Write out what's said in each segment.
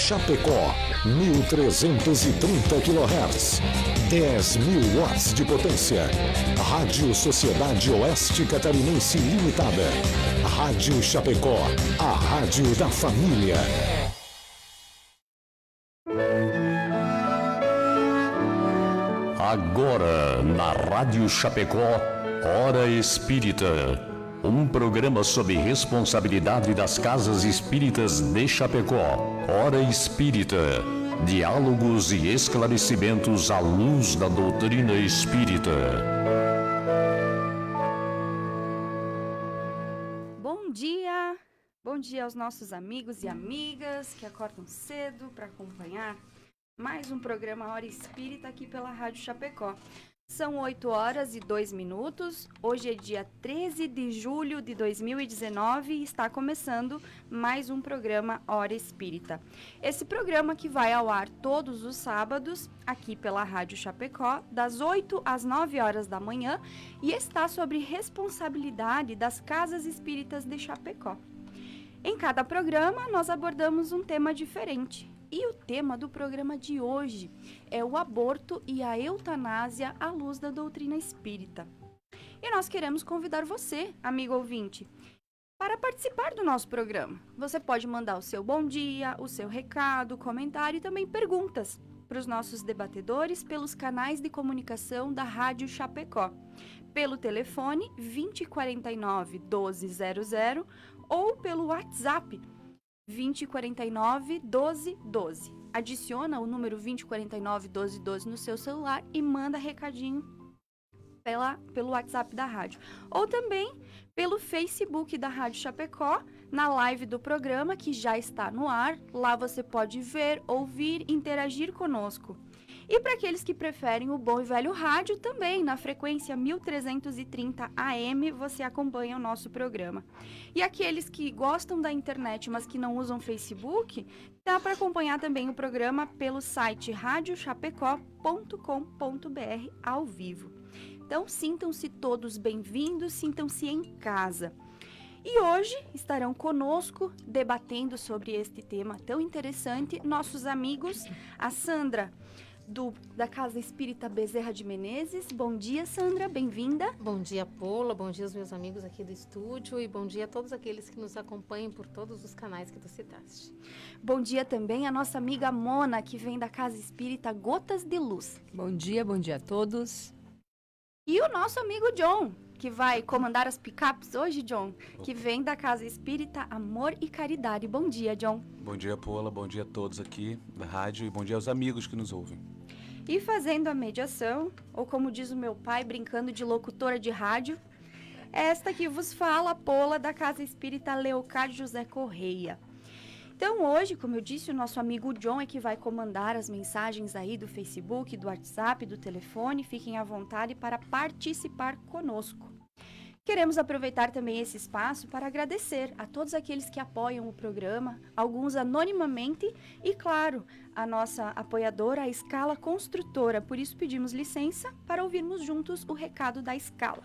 Chapecó, 1.330 kHz, 10.000 watts de potência. Rádio Sociedade Oeste Catarinense Limitada. Rádio Chapecó, a rádio da família. Agora, na Rádio Chapecó, Hora Espírita. Um programa sob responsabilidade das Casas Espíritas de Chapecó. Hora Espírita. Diálogos e esclarecimentos à luz da doutrina espírita. Bom dia! Bom dia aos nossos amigos e amigas que acordam cedo para acompanhar mais um programa Hora Espírita aqui pela Rádio Chapecó. São 8h02. Hoje é dia 13 de julho de 2019 e está começando mais um programa Hora Espírita. Esse programa que vai ao ar todos os sábados aqui pela Rádio Chapecó, das 8 às 9 horas da manhã, e está sob responsabilidade das Casas Espíritas de Chapecó. Em cada programa, nós abordamos um tema diferente. E o tema do programa de hoje é o aborto e a eutanásia à luz da doutrina espírita. E nós queremos convidar você, amigo ouvinte, para participar do nosso programa. Você pode mandar o seu bom dia, o seu recado, comentário e também perguntas para os nossos debatedores pelos canais de comunicação da Rádio Chapecó, pelo telefone 2049 1200 ou pelo WhatsApp 2049 1212. Adiciona o número 2049 1212 no seu celular e manda recadinho pelo WhatsApp da rádio. Ou também pelo Facebook da Rádio Chapecó, na live do programa que já está no ar. Lá você pode ver, ouvir, interagir conosco. E para aqueles que preferem o bom e velho rádio, também na frequência 1330 AM você acompanha o nosso programa. E aqueles que gostam da internet, mas que não usam Facebook, dá para acompanhar também o programa pelo site radiochapecó.com.br ao vivo. Então, sintam-se todos bem-vindos, sintam-se em casa. E hoje estarão conosco, debatendo sobre este tema tão interessante, nossos amigos, a Sandra, da Casa Espírita Bezerra de Menezes. Bom dia, Sandra, bem-vinda. Bom dia, Paula, bom dia aos meus amigos aqui do estúdio e bom dia a todos aqueles que nos acompanham por todos os canais que tu citaste. Bom dia também a nossa amiga Mona, que vem da Casa Espírita Gotas de Luz. Bom dia a todos. E o nosso amigo John, que vai comandar as picapes hoje, John, que vem da Casa Espírita Amor e Caridade. Bom dia, John. Bom dia, Paula, bom dia a todos aqui da rádio e bom dia aos amigos que nos ouvem. E fazendo a mediação, ou como diz o meu pai, brincando de locutora de rádio, esta que vos fala, Paula, da Casa Espírita Leocádio José Correia. Então, hoje, como eu disse, o nosso amigo John é que vai comandar as mensagens aí do Facebook, do WhatsApp, do telefone. Fiquem à vontade para participar conosco. Queremos aproveitar também esse espaço para agradecer a todos aqueles que apoiam o programa, alguns anonimamente e, claro, a nossa apoiadora, a Escala Construtora. Por isso, pedimos licença para ouvirmos juntos o recado da Escala.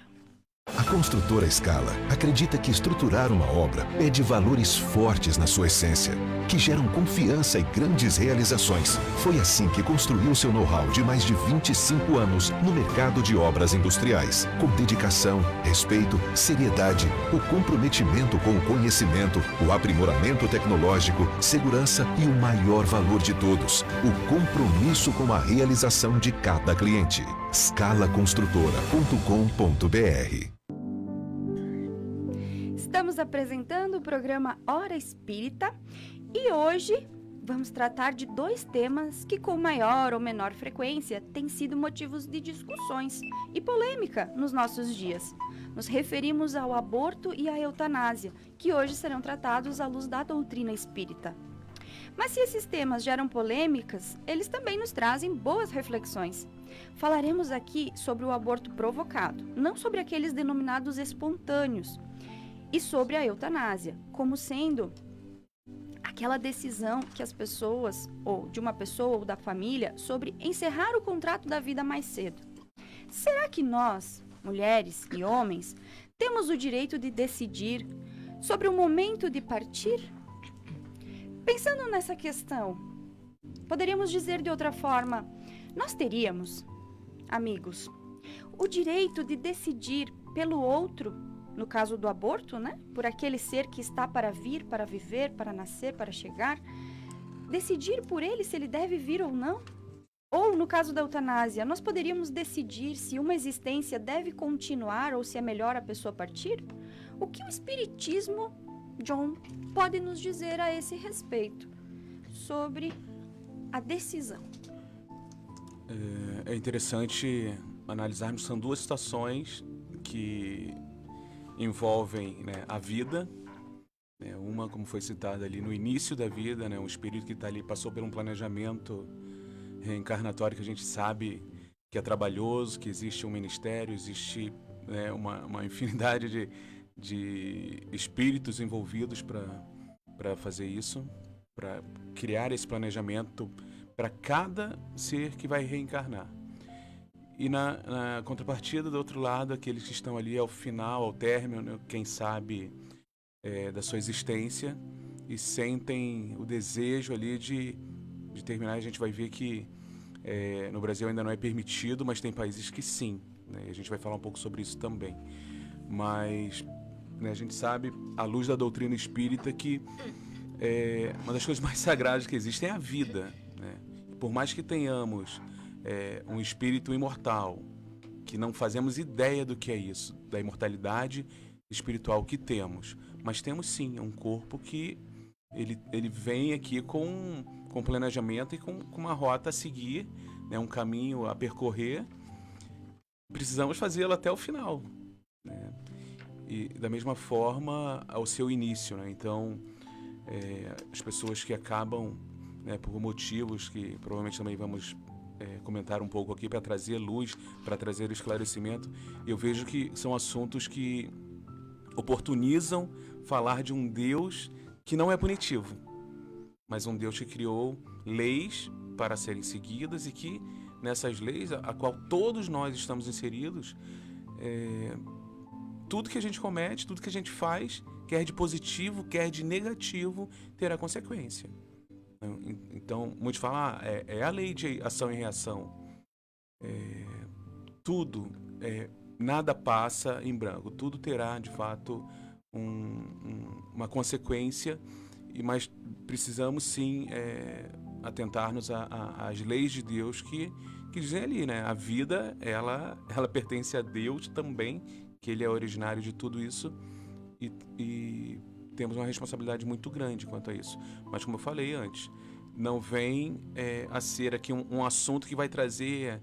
A construtora Escala acredita que estruturar uma obra pede valores fortes na sua essência, que geram confiança e grandes realizações. Foi assim que construiu seu know-how de mais de 25 anos no mercado de obras industriais, com dedicação, respeito, seriedade, o comprometimento com o conhecimento, o aprimoramento tecnológico, segurança e o maior valor de todos, o compromisso com a realização de cada cliente. Scalaconstrutora.com.br. Estamos apresentando o programa Hora Espírita e hoje vamos tratar de dois temas que, com maior ou menor frequência, têm sido motivos de discussões e polêmica nos nossos dias. Nos referimos ao aborto e à eutanásia, que hoje serão tratados à luz da doutrina espírita. Mas se esses temas geram polêmicas, eles também nos trazem boas reflexões. Falaremos aqui sobre o aborto provocado, não sobre aqueles denominados espontâneos, e sobre a eutanásia, como sendo aquela decisão que as pessoas, ou de uma pessoa ou da família, sobre encerrar o contrato da vida mais cedo. Será que nós, mulheres e homens, temos o direito de decidir sobre o momento de partir? Pensando nessa questão, poderíamos dizer de outra forma, nós teríamos, amigos, o direito de decidir pelo outro, no caso do aborto, né? Por aquele ser que está para vir, para viver, para nascer, para chegar, decidir por ele se ele deve vir ou não? Ou, no caso da eutanásia, nós poderíamos decidir se uma existência deve continuar ou se é melhor a pessoa partir? O que o Espiritismo, John, pode nos dizer a esse respeito sobre a decisão? É interessante analisarmos, são duas situações que envolvem, né, a vida, né, uma, como foi citada ali, no início da vida, né, um espírito que está ali, passou por um planejamento reencarnatório que a gente sabe que é trabalhoso, que existe um ministério, existe, né, uma infinidade de espíritos envolvidos para fazer isso, para criar esse planejamento para cada ser que vai reencarnar. E na contrapartida, do outro lado, aqueles que estão ali ao final, ao término, né, quem sabe, da sua existência e sentem o desejo ali de terminar. A gente vai ver que no Brasil ainda não é permitido, mas tem países que sim, né? A gente vai falar um pouco sobre isso também. Mas, né, a gente sabe, à luz da doutrina espírita, que uma das coisas mais sagradas que existem é a vida, né? Por mais que tenhamos um espírito imortal, que não fazemos ideia do que é isso, da imortalidade espiritual que temos, mas temos sim um corpo que ele vem aqui com planejamento e com uma rota a seguir, né, um caminho a percorrer. Precisamos fazê-lo até o final, né? E da mesma forma ao seu início, né? Então, as pessoas que acabam, né, por motivos que provavelmente também vamos comentar um pouco aqui para trazer luz, para trazer esclarecimento, eu vejo que são assuntos que oportunizam falar de um Deus que não é punitivo, mas um Deus que criou leis para serem seguidas e que nessas leis, a qual todos nós estamos inseridos, tudo que a gente comete, tudo que a gente faz, quer de positivo, quer de negativo, terá consequência. Então, muitos falam, é a lei de ação e reação. Tudo, nada passa em branco. Tudo terá, de fato, uma consequência, mas precisamos, sim, atentar-nos às leis de Deus que dizem ali, né? A vida, ela pertence a Deus também, que Ele é originário de tudo isso, e temos uma responsabilidade muito grande quanto a isso. Mas, como eu falei antes, não vem a ser aqui um assunto que vai trazer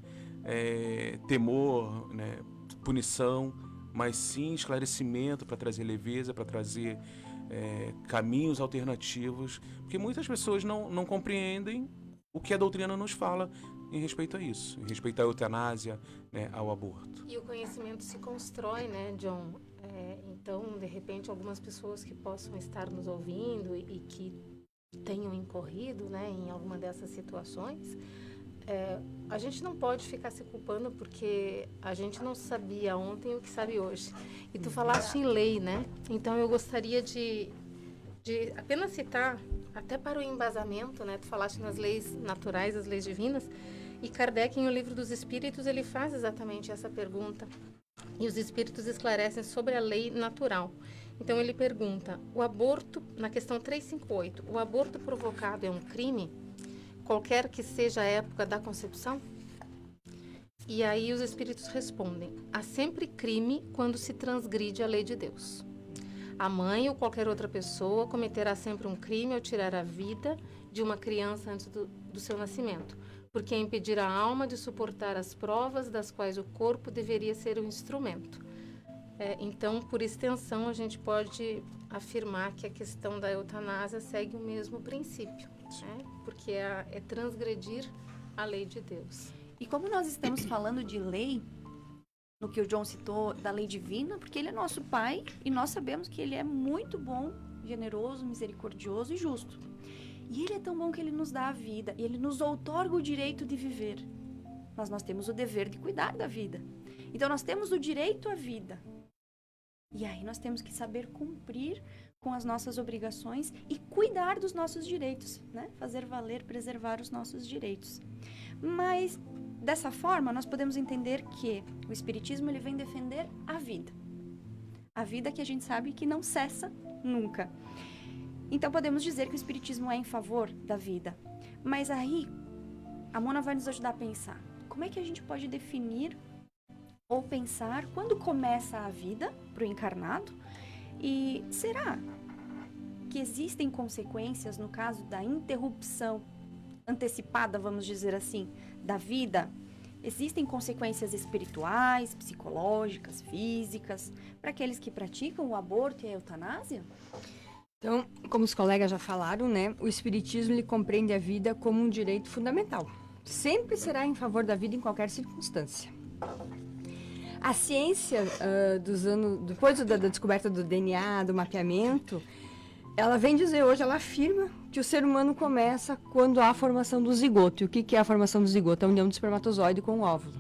temor, né, punição, mas sim esclarecimento, para trazer leveza, para trazer caminhos alternativos, porque muitas pessoas não compreendem o que a doutrina nos fala em respeito a isso, em respeito à eutanásia, né, ao aborto. E o conhecimento se constrói, né, John? Então, de repente, algumas pessoas que possam estar nos ouvindo e que tenham incorrido, né, em alguma dessas situações, a gente não pode ficar se culpando porque a gente não sabia ontem o que sabe hoje. E tu falaste em lei, né? Então, eu gostaria de apenas citar, até para o embasamento, né? Tu falaste nas leis naturais, as leis divinas, e Kardec, em O Livro dos Espíritos, ele faz exatamente essa pergunta. E os espíritos esclarecem sobre a lei natural. Então, ele pergunta, o aborto, na questão 358, o aborto provocado é um crime, qualquer que seja a época da concepção? E aí os espíritos respondem, há sempre crime quando se transgride a lei de Deus. A mãe ou qualquer outra pessoa cometerá sempre um crime ao tirar a vida de uma criança antes do seu nascimento, porque é impedir a alma de suportar as provas das quais o corpo deveria ser o instrumento. Então, por extensão, a gente pode afirmar que a questão da eutanásia segue o mesmo princípio, né? Porque é transgredir a lei de Deus. E como nós estamos falando de lei, no que o John citou da lei divina, porque ele é nosso pai e nós sabemos que ele é muito bom, generoso, misericordioso e justo. E ele é tão bom que ele nos dá a vida e ele nos outorga o direito de viver. Mas nós temos o dever de cuidar da vida. Então nós temos o direito à vida. E aí nós temos que saber cumprir com as nossas obrigações e cuidar dos nossos direitos, né? Fazer valer, preservar os nossos direitos. Mas, dessa forma, nós podemos entender que o Espiritismo ele vem defender a vida. A vida que a gente sabe que não cessa nunca. Então, podemos dizer que o Espiritismo é em favor da vida. Mas aí, a Mona vai nos ajudar a pensar. Como é que a gente pode definir ou pensar quando começa a vida para o encarnado? E será que existem consequências no caso da interrupção antecipada, vamos dizer assim, da vida? Existem consequências espirituais, psicológicas, físicas, para aqueles que praticam o aborto e a eutanásia? Então, como os colegas já falaram, né, o Espiritismo ele compreende a vida como um direito fundamental. Sempre será em favor da vida em qualquer circunstância. A ciência, depois da descoberta do DNA, do mapeamento, ela vem dizer hoje, ela afirma que o ser humano começa quando há a formação do zigoto. E o que é a formação do zigoto? A união do espermatozoide com o óvulo.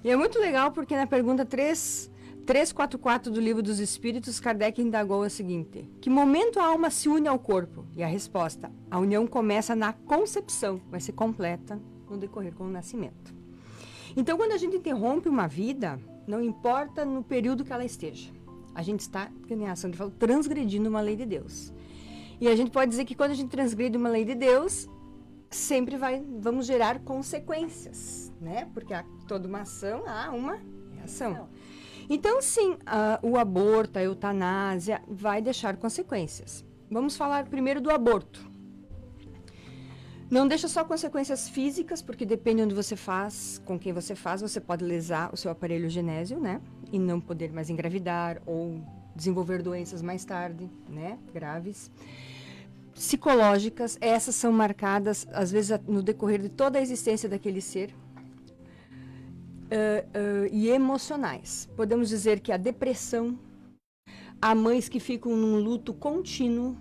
E é muito legal porque na pergunta 344 do Livro dos Espíritos, Kardec indagou a seguinte: que momento a alma se une ao corpo? E a resposta: a união começa na concepção, vai ser completa no decorrer com o nascimento. Então, quando a gente interrompe uma vida, não importa no período que ela esteja, a gente está, como a Sandra falou, transgredindo uma lei de Deus. E a gente pode dizer que quando a gente transgride uma lei de Deus, sempre vamos gerar consequências, né? Porque toda uma ação há uma reação. Então, sim, o aborto, a eutanásia, vai deixar consequências. Vamos falar primeiro do aborto. Não deixa só consequências físicas, porque depende onde você faz, com quem você faz, você pode lesar o seu aparelho genésio, né? E não poder mais engravidar ou desenvolver doenças mais tarde, né? Graves. Psicológicas, essas são marcadas, às vezes, no decorrer de toda a existência daquele ser. E emocionais. Podemos dizer que a depressão, há mães que ficam num luto contínuo.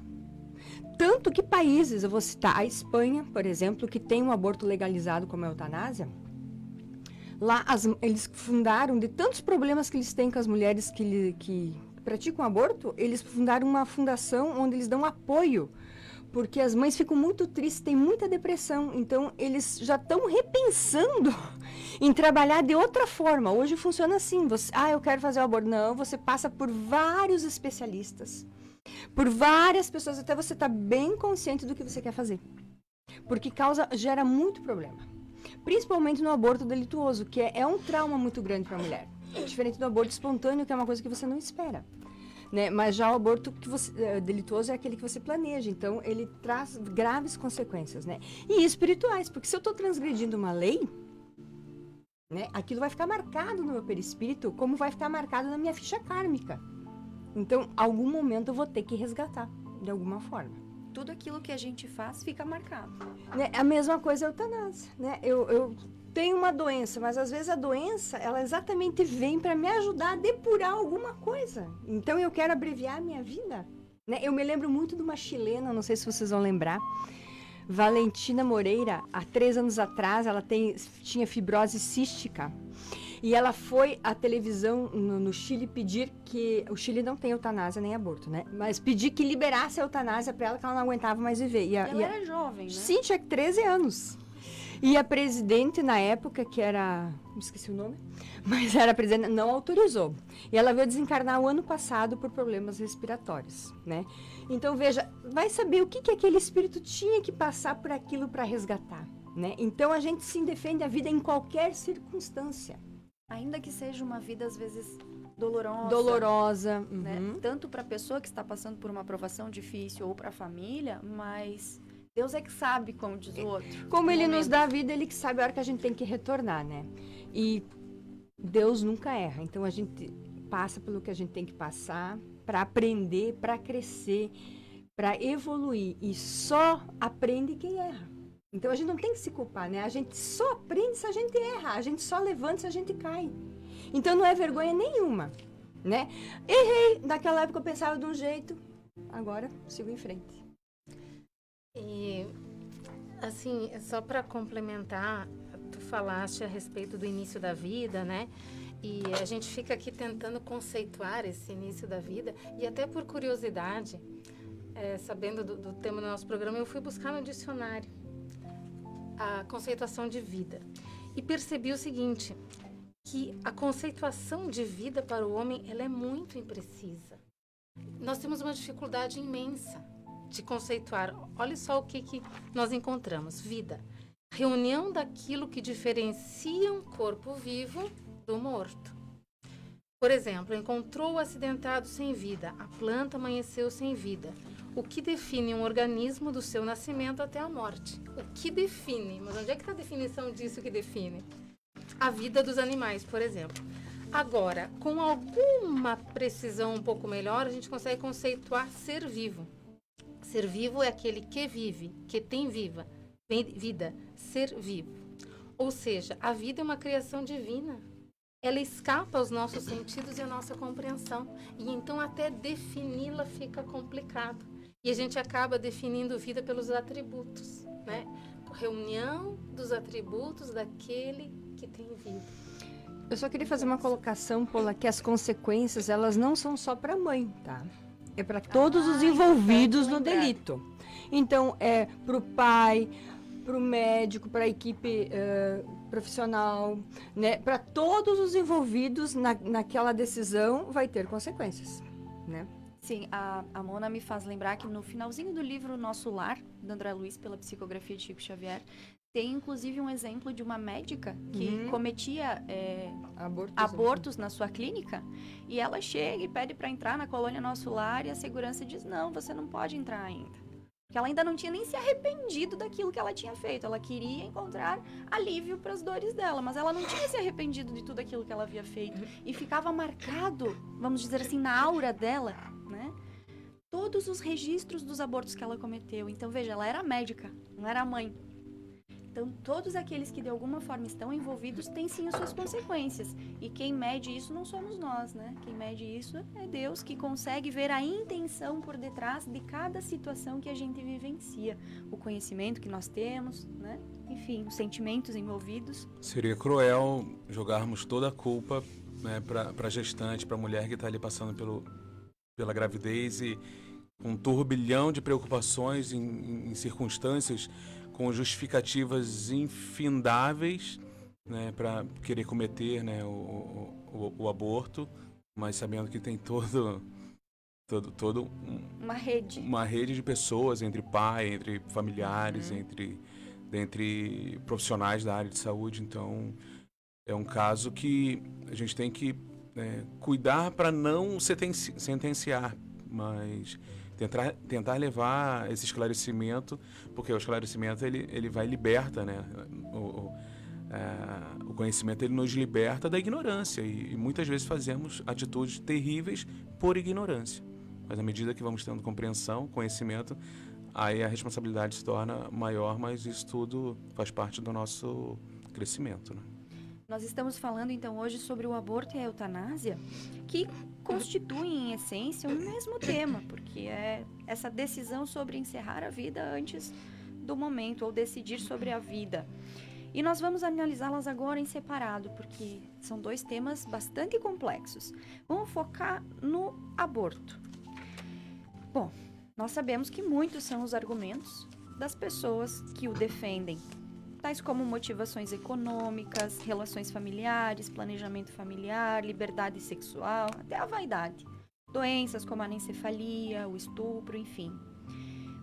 Tanto que países, eu vou citar a Espanha, por exemplo, que tem um aborto legalizado como a eutanásia, lá eles fundaram, de tantos problemas que eles têm com as mulheres que praticam aborto, eles fundaram uma fundação onde eles dão apoio, porque as mães ficam muito tristes, têm muita depressão, então eles já estão repensando em trabalhar de outra forma. Hoje funciona assim, eu quero fazer o aborto. Não, você passa por vários especialistas, por várias pessoas, até você estar bem consciente do que você quer fazer. Porque gera muito problema. Principalmente no aborto delituoso, que é um trauma muito grande para a mulher. Diferente do aborto espontâneo, que é uma coisa que você não espera. Né? Mas já o aborto delituoso é aquele que você planeja. Então, ele traz graves consequências. Né? E espirituais, porque se eu estou transgredindo uma lei, né, aquilo vai ficar marcado no meu perispírito, como vai ficar marcado na minha ficha kármica. Então, algum momento eu vou ter que resgatar, de alguma forma. Tudo aquilo que a gente faz fica marcado. Né? A mesma coisa é a eutanásia. Né? Eu tenho uma doença, mas às vezes a doença, ela exatamente vem para me ajudar a depurar alguma coisa. Então, eu quero abreviar a minha vida. Né? Eu me lembro muito de uma chilena, não sei se vocês vão lembrar, Valentina Moreira, há 3 anos atrás, ela tinha fibrose cística. E ela foi à televisão no Chile pedir que... O Chile não tem eutanásia nem aborto, né? Mas pedir que liberasse a eutanásia para ela, que ela não aguentava mais viver. Ela era jovem, né? Sim, tinha 13 anos. E a presidente, na época, que era... Me esqueci o nome. Mas era a presidente, não autorizou. E ela veio desencarnar o ano passado por problemas respiratórios, né? Então, veja, vai saber o que aquele espírito tinha que passar por aquilo para resgatar, né? Então, a gente sim defende a vida em qualquer circunstância. Ainda que seja uma vida, às vezes, dolorosa. Dolorosa. Né? Tanto para a pessoa que está passando por uma provação difícil ou para a família, mas Deus é que sabe, como diz o outro. Como Ele nos dá a vida, Ele que sabe a hora que a gente tem que retornar, né? E Deus nunca erra. Então, a gente passa pelo que a gente tem que passar para aprender, para crescer, para evoluir. E só aprende quem erra. Então, a gente não tem que se culpar, né? A gente só aprende se a gente erra, a gente só levanta se a gente cai. Então, não é vergonha nenhuma, né? Errei, naquela época eu pensava de um jeito, agora sigo em frente. E, assim, só para complementar, tu falaste a respeito do início da vida, né? E a gente fica aqui tentando conceituar esse início da vida, e até por curiosidade... sabendo do tema do nosso programa, eu fui buscar no dicionário a conceituação de vida e percebi o seguinte, que a conceituação de vida para o homem ela é muito imprecisa. Nós temos uma dificuldade imensa de conceituar. Olha só o que nós encontramos. Vida, reunião daquilo que diferencia um corpo vivo do morto. Por exemplo, encontrou o acidentado sem vida, a planta amanheceu sem vida. O que define um organismo do seu nascimento até a morte? O que define? Mas onde é que está a definição disso que define? A vida dos animais, por exemplo. Agora, com alguma precisão um pouco melhor, a gente consegue conceituar ser vivo. Ser vivo é aquele que vive, que tem vida, ser vivo. Ou seja, a vida é uma criação divina. Ela escapa aos nossos sentidos e à nossa compreensão. E então até defini-la fica complicado. E a gente acaba definindo vida pelos atributos, né? Reunião dos atributos daquele que tem vida. Eu só queria fazer uma colocação, Paula, que as consequências, elas não são só para a mãe, tá? É para todos os envolvidos no delito. Então, é para o pai, para o médico, para a equipe profissional, né? Para todos os envolvidos naquela decisão vai ter consequências, né? Sim, a Mona me faz lembrar que no finalzinho do livro Nosso Lar, do André Luiz, pela psicografia de Chico Xavier, tem inclusive um exemplo de uma médica que cometia abortos na sua clínica, e ela chega e pede para entrar na colônia Nosso Lar e a segurança diz, não, você não pode entrar ainda. Porque ela ainda não tinha nem se arrependido daquilo que ela tinha feito. Ela queria encontrar alívio para as dores dela, mas ela não tinha se arrependido de tudo aquilo que ela havia feito. E ficava marcado, vamos dizer assim, na aura dela, né? Todos os registros dos abortos que ela cometeu. Então, veja, ela era médica, não era mãe. Então, todos aqueles que de alguma forma estão envolvidos têm sim as suas consequências. E quem mede isso não somos nós, né? Quem mede isso é Deus, que consegue ver a intenção por detrás de cada situação que a gente vivencia. O conhecimento que nós temos, né? Enfim, os sentimentos envolvidos. Seria cruel jogarmos toda a culpa, né, para a gestante, para a mulher que está ali passando pela gravidez e um turbilhão de preocupações em circunstâncias com justificativas infindáveis, né, para querer cometer, né, o aborto, mas sabendo que tem uma rede de pessoas, entre pai, entre familiares, entre profissionais da área de saúde. Então, é um caso que a gente tem que cuidar para não sentenciar, mas tentar levar esse esclarecimento, porque o esclarecimento ele vai liberta, né? O conhecimento ele nos liberta da ignorância e muitas vezes fazemos atitudes terríveis por ignorância. Mas à medida que vamos tendo compreensão, conhecimento, aí a responsabilidade se torna maior, mas isso tudo faz parte do nosso crescimento, né? Nós estamos falando, então, hoje sobre o aborto e a eutanásia, que constituem, em essência, o mesmo tema, porque é essa decisão sobre encerrar a vida antes do momento, ou decidir sobre a vida. E nós vamos analisá-las agora em separado, porque são dois temas bastante complexos. Vamos focar no aborto. Bom, nós sabemos que muitos são os argumentos das pessoas que o defendem, tais como motivações econômicas, relações familiares, planejamento familiar, liberdade sexual, até a vaidade. Doenças como a anencefalia, o estupro, enfim.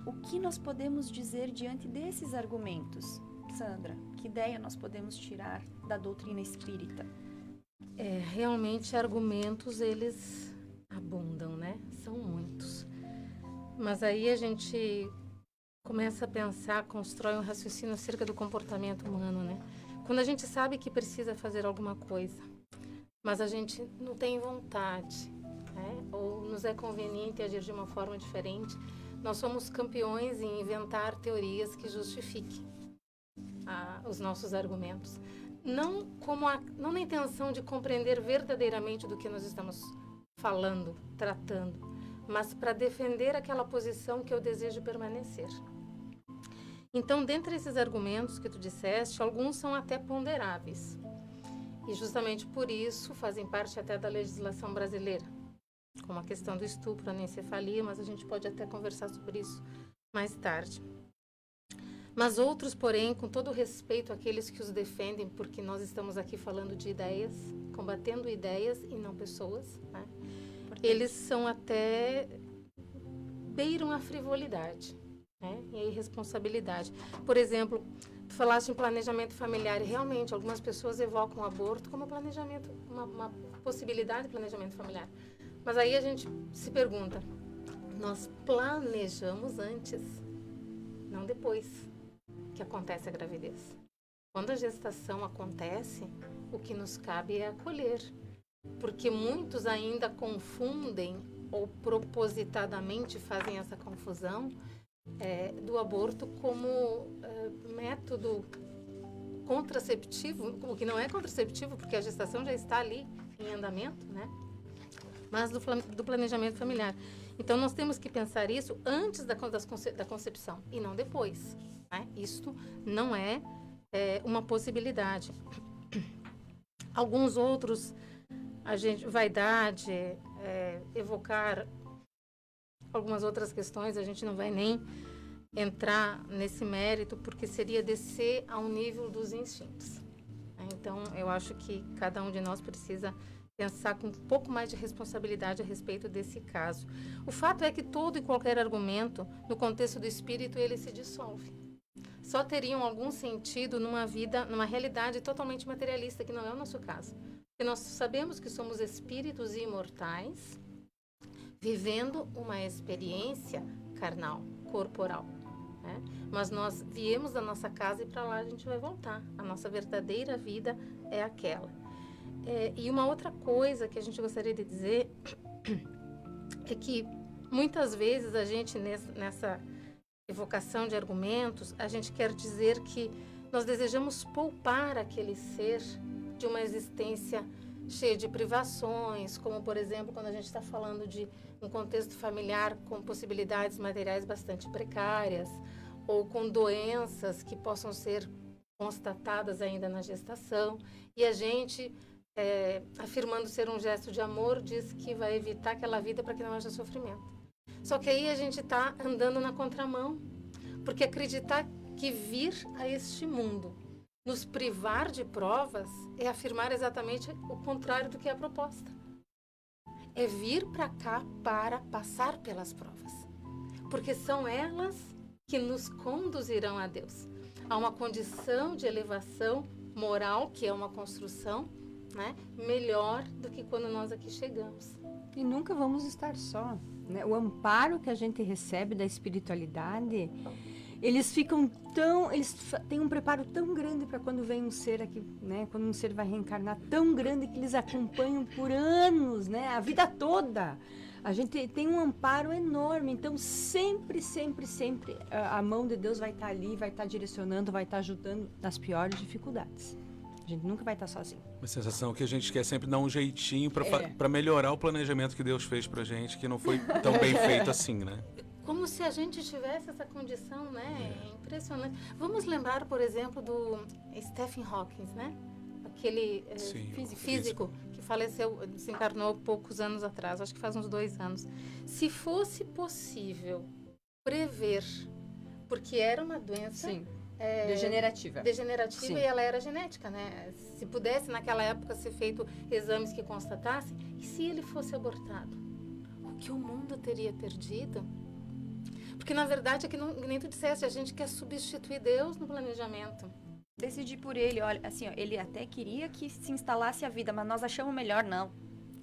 O que nós podemos dizer diante desses argumentos? Sandra, que ideia nós podemos tirar da doutrina espírita? Realmente argumentos, eles abundam, né? São muitos. Mas aí a gente começa a pensar, constrói um raciocínio acerca do comportamento humano, né? Quando a gente sabe que precisa fazer alguma coisa, mas a gente não tem vontade, né? Ou nos é conveniente agir de uma forma diferente, nós somos campeões em inventar teorias que justifiquem os nossos argumentos. Não na intenção de compreender verdadeiramente do que nós estamos falando, tratando, mas para defender aquela posição que eu desejo permanecer. Então, dentre esses argumentos que tu disseste, alguns são até ponderáveis. E justamente por isso fazem parte até da legislação brasileira. como a questão do estupro, a anencefalia, mas a gente pode até conversar sobre isso mais tarde. Mas outros, porém, com todo o respeito àqueles que os defendem, porque nós estamos aqui falando de ideias, combatendo ideias e não pessoas, né? Eles são até beiram a frivolidade, né? E a irresponsabilidade. Por exemplo, tu falaste em planejamento familiar, e realmente algumas pessoas evocam o aborto como planejamento, uma possibilidade de planejamento familiar. Mas aí a gente se pergunta, nós planejamos antes, não depois que acontece a gravidez. Quando a gestação acontece, o que nos cabe é acolher, porque muitos ainda confundem ou propositadamente fazem essa confusão do aborto como método contraceptivo, o que não é contraceptivo, porque a gestação já está ali em andamento, né? Mas do planejamento familiar. Então, nós temos que pensar isso antes da concepção e não depois, né? Isto não é uma possibilidade. Alguns outros, vaidade, evocar algumas outras questões, a gente não vai nem entrar nesse mérito, porque seria descer ao nível dos instintos. Então, eu acho que cada um de nós precisa pensar com um pouco mais de responsabilidade a respeito desse caso. O fato é que todo e qualquer argumento, no contexto do espírito, ele se dissolve. Só teriam algum sentido numa realidade totalmente materialista, que não é o nosso caso. Porque nós sabemos que somos espíritos imortais, vivendo uma experiência carnal, corporal, né? Mas nós viemos da nossa casa e para lá a gente vai voltar. A nossa verdadeira vida é aquela. E uma outra coisa que a gente gostaria de dizer é que muitas vezes a gente nessa evocação de argumentos, a gente quer dizer que nós desejamos poupar aquele ser de uma existência cheia de privações, como, por exemplo, quando a gente está falando de um contexto familiar com possibilidades materiais bastante precárias, ou com doenças que possam ser constatadas ainda na gestação, e a gente, afirmando ser um gesto de amor, diz que vai evitar aquela vida para que não haja sofrimento. Só que aí a gente está andando na contramão, porque acreditar que vir a este mundo nos privar de provas é afirmar exatamente o contrário do que é a proposta. É vir para cá para passar pelas provas, porque são elas que nos conduzirão a Deus. Há uma condição de elevação moral, que é uma construção, né, melhor do que quando nós aqui chegamos. E nunca vamos estar só, né? O amparo que a gente recebe da espiritualidade, eles têm um preparo tão grande para quando vem um ser aqui, né? Quando um ser vai reencarnar, tão grande que eles acompanham por anos, né? A vida toda. A gente tem um amparo enorme, então sempre a mão de Deus vai estar ali, vai estar direcionando, vai estar ajudando nas piores dificuldades. A gente nunca vai estar sozinho. Uma sensação que a gente quer sempre dar um jeitinho para melhorar o planejamento que Deus fez pra gente, que não foi tão bem feito assim, né? Como se a gente tivesse essa condição, né? É impressionante. Vamos lembrar, por exemplo, do Stephen Hawking, né? Aquele físico que faleceu, desencarnou poucos anos atrás, acho que faz uns 2 anos. Se fosse possível prever, porque era uma doença... Sim. Degenerativa. Sim. E ela era genética, né? Se pudesse naquela época ser feito exames que constatassem, e se ele fosse abortado, o que o mundo teria perdido? Porque na verdade é que nem tu disseste, a gente quer substituir Deus no planejamento. Decidir por ele, olha, assim, ó, ele até queria que se instalasse a vida, mas nós achamos melhor não.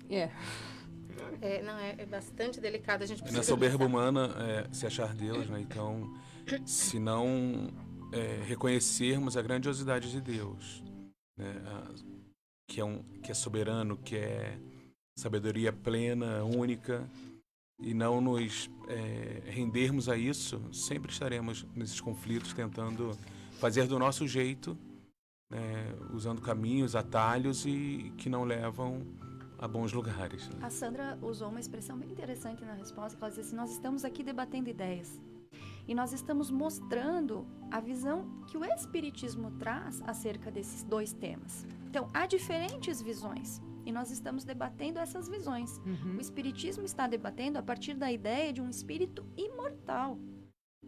É bastante delicado, a gente precisa... Na soberba humana, se achar Deus, né? Então, se não reconhecermos a grandiosidade de Deus, né? Que é soberano, que é sabedoria plena, única, e não nos rendermos a isso, sempre estaremos nesses conflitos tentando fazer do nosso jeito, usando caminhos, atalhos e que não levam a bons lugares. A Sandra usou uma expressão bem interessante na resposta, que ela disse assim, nós estamos aqui debatendo ideias. E nós estamos mostrando a visão que o Espiritismo traz acerca desses 2 temas. Então, há diferentes visões. E nós estamos debatendo essas visões. O Espiritismo está debatendo a partir da ideia de um espírito imortal.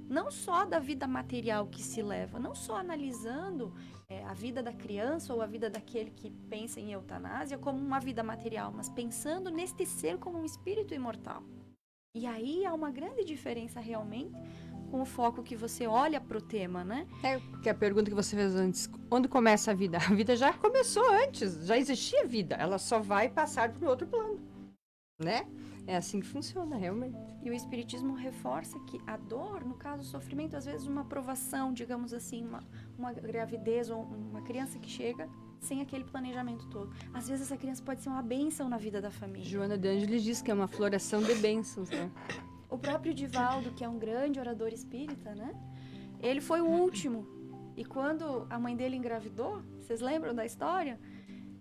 Não só da vida material que se leva, não só analisando a vida da criança ou a vida daquele que pensa em eutanásia como uma vida material, mas pensando neste ser como um espírito imortal. E aí há uma grande diferença realmente com o foco que você olha para o tema, né? Que a pergunta que você fez antes, onde começa a vida? A vida já começou antes, já existia vida, ela só vai passar para o outro plano, né? É assim que funciona, realmente. E o Espiritismo reforça que a dor, no caso, o sofrimento, às vezes uma provação, digamos assim, uma gravidez ou uma criança que chega sem aquele planejamento todo. Às vezes essa criança pode ser uma bênção na vida da família. Joana de Ângeles diz que é uma floração de bênçãos, né? O próprio Divaldo, que é um grande orador espírita, né? Ele foi o último. E quando a mãe dele engravidou, vocês lembram da história?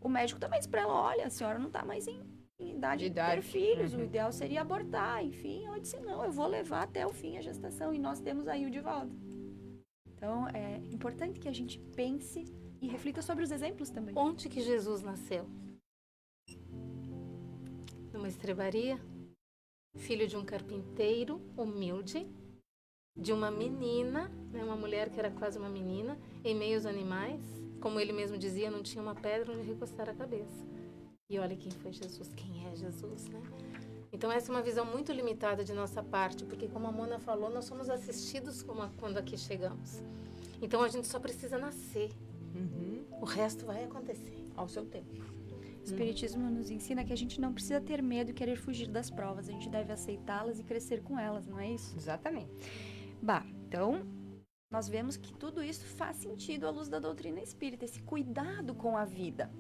O médico também disse para ela, olha, a senhora não está mais em idade de ter filhos, o ideal seria abortar, enfim. Ela disse, não, eu vou levar até o fim a gestação. E nós temos aí o Divaldo. Então, é importante que a gente pense e reflita sobre os exemplos também. Onde que Jesus nasceu? Numa estrebaria? Filho de um carpinteiro humilde, de uma menina, né, uma mulher que era quase uma menina, em meio aos animais. Como ele mesmo dizia, não tinha uma pedra onde recostar a cabeça. E olha quem foi Jesus, quem é Jesus, né? Então essa é uma visão muito limitada de nossa parte, porque como a Mona falou, nós somos assistidos quando aqui chegamos. Então a gente só precisa nascer. O resto vai acontecer ao seu tempo. O Espiritismo nos ensina que a gente não precisa ter medo e querer fugir das provas. A gente deve aceitá-las e crescer com elas, não é isso? Exatamente. Bah, então, nós vemos que tudo isso faz sentido à luz da doutrina espírita, esse cuidado com a vida.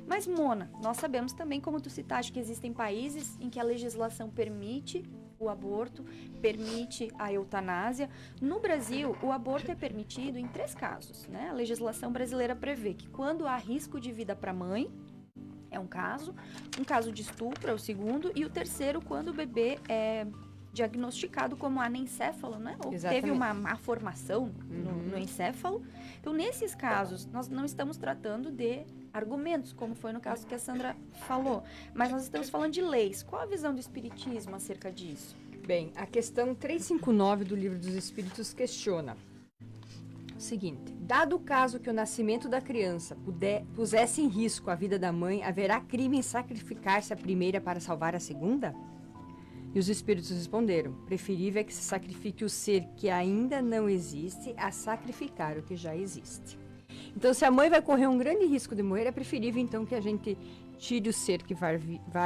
Mas, Mona, nós sabemos também, como tu citaste, que existem países em que a legislação permite o aborto, permite a eutanásia. No Brasil, o aborto é permitido em 3 casos, né? A legislação brasileira prevê que quando há risco de vida para a mãe, é um caso de estupro é o segundo, e o terceiro quando o bebê é diagnosticado como anencéfalo, né? Ou teve uma má formação no encéfalo. Então, nesses casos, nós não estamos tratando de argumentos, como foi no caso que a Sandra falou, mas nós estamos falando de leis. Qual a visão do Espiritismo acerca disso? Bem, a questão 359 do Livro dos Espíritos questiona o seguinte: dado o caso que o nascimento da criança pusesse em risco a vida da mãe, haverá crime em sacrificar-se a primeira para salvar a segunda? E os espíritos responderam: preferível é que se sacrifique o ser que ainda não existe a sacrificar o que já existe. Então, se a mãe vai correr um grande risco de morrer, é preferível então que a gente tire o ser que vai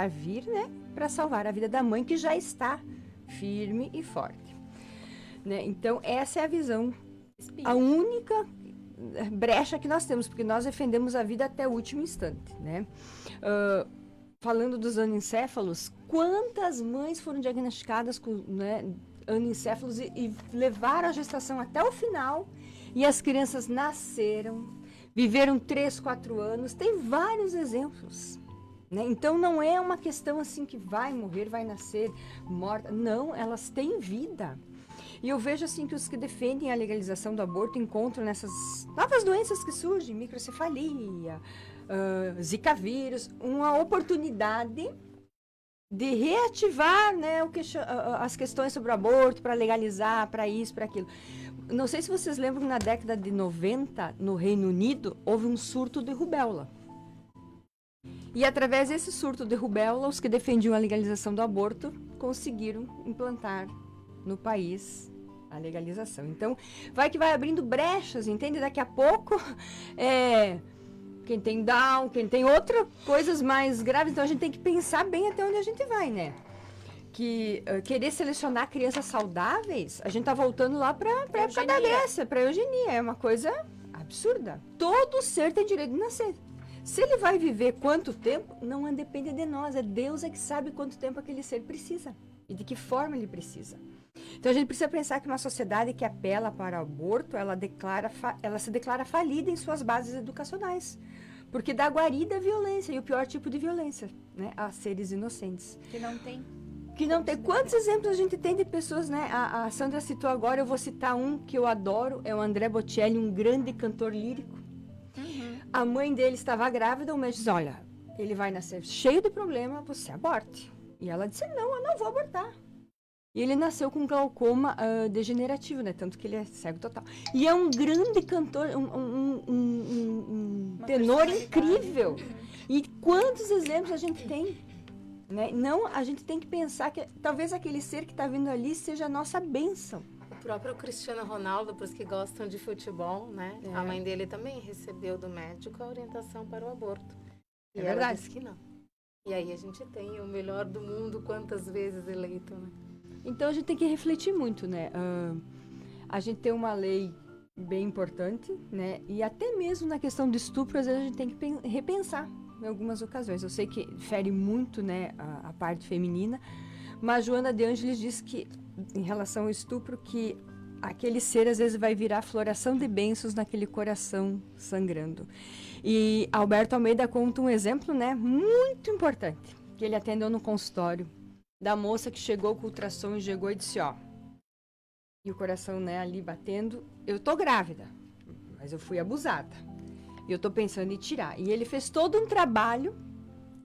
vir, né, para salvar a vida da mãe que já está firme e forte, né? Então, essa é a visão, a única brecha que nós temos, porque nós defendemos a vida até o último instante, né? Falando dos anencéfalos, quantas mães foram diagnosticadas com, né, anencéfalos e levaram a gestação até o final, e as crianças nasceram, viveram 3, 4 anos, tem vários exemplos, né? Então não é uma questão assim que vai morrer, vai nascer morta, não, elas têm vida. E eu vejo assim que os que defendem a legalização do aborto encontram nessas novas doenças que surgem, microcefalia, Zika vírus, uma oportunidade de reativar, né, as questões sobre o aborto, para legalizar, para isso, para aquilo. Não sei se vocês lembram que na década de 90, no Reino Unido, houve um surto de rubéola. E através desse surto de rubéola, os que defendiam a legalização do aborto conseguiram implantar no país a legalização. Então, vai abrindo brechas, entende? Daqui a pouco, quem tem Down, quem tem outras coisas mais graves, então a gente tem que pensar bem até onde a gente vai, né? Que querer selecionar crianças saudáveis, a gente tá voltando lá para a época da Grécia, para a eugenia, é uma coisa absurda. Todo ser tem direito de nascer. Se ele vai viver quanto tempo, não depende de nós, é Deus que sabe quanto tempo aquele ser precisa e de que forma ele precisa. Então a gente precisa pensar que uma sociedade que apela para o aborto, ela se declara falida em suas bases educacionais, porque dá guarida à violência, e o pior tipo de violência, né, a seres inocentes. Que não tem. Quantos exemplos a gente tem de pessoas, né? A Sandra citou agora, eu vou citar um que eu adoro, é o André Bocelli, um grande cantor lírico. A mãe dele estava grávida, o médico disse, olha, ele vai nascer cheio de problema, você aborte. E ela disse, não, eu não vou abortar. E ele nasceu com glaucoma degenerativo, né? Tanto que ele é cego total. E é um grande cantor, um tenor incrível. E quantos exemplos a gente tem? Né? Não, a gente tem que pensar que talvez aquele ser que está vindo ali seja a nossa bênção. O próprio Cristiano Ronaldo, para os que gostam de futebol, né? A mãe dele também recebeu do médico a orientação para o aborto. E ela disse que não. E aí a gente tem o melhor do mundo quantas vezes eleito, né? Então a gente tem que refletir muito, né? A gente tem uma lei bem importante, né? E até mesmo na questão do estupro, às vezes a gente tem que repensar em algumas ocasiões. Eu sei que fere muito, né, a parte feminina, mas Joana de Ângeles diz que, em relação ao estupro, que aquele ser às vezes vai virar floração de bênçãos naquele coração sangrando. E Alberto Almeida conta um exemplo, né, muito importante, que ele atendeu no consultório, da moça que chegou com o ultrassom e chegou e disse, ó, e o coração, né, ali batendo, eu tô grávida, mas eu fui abusada, e eu tô pensando em tirar. E ele fez todo um trabalho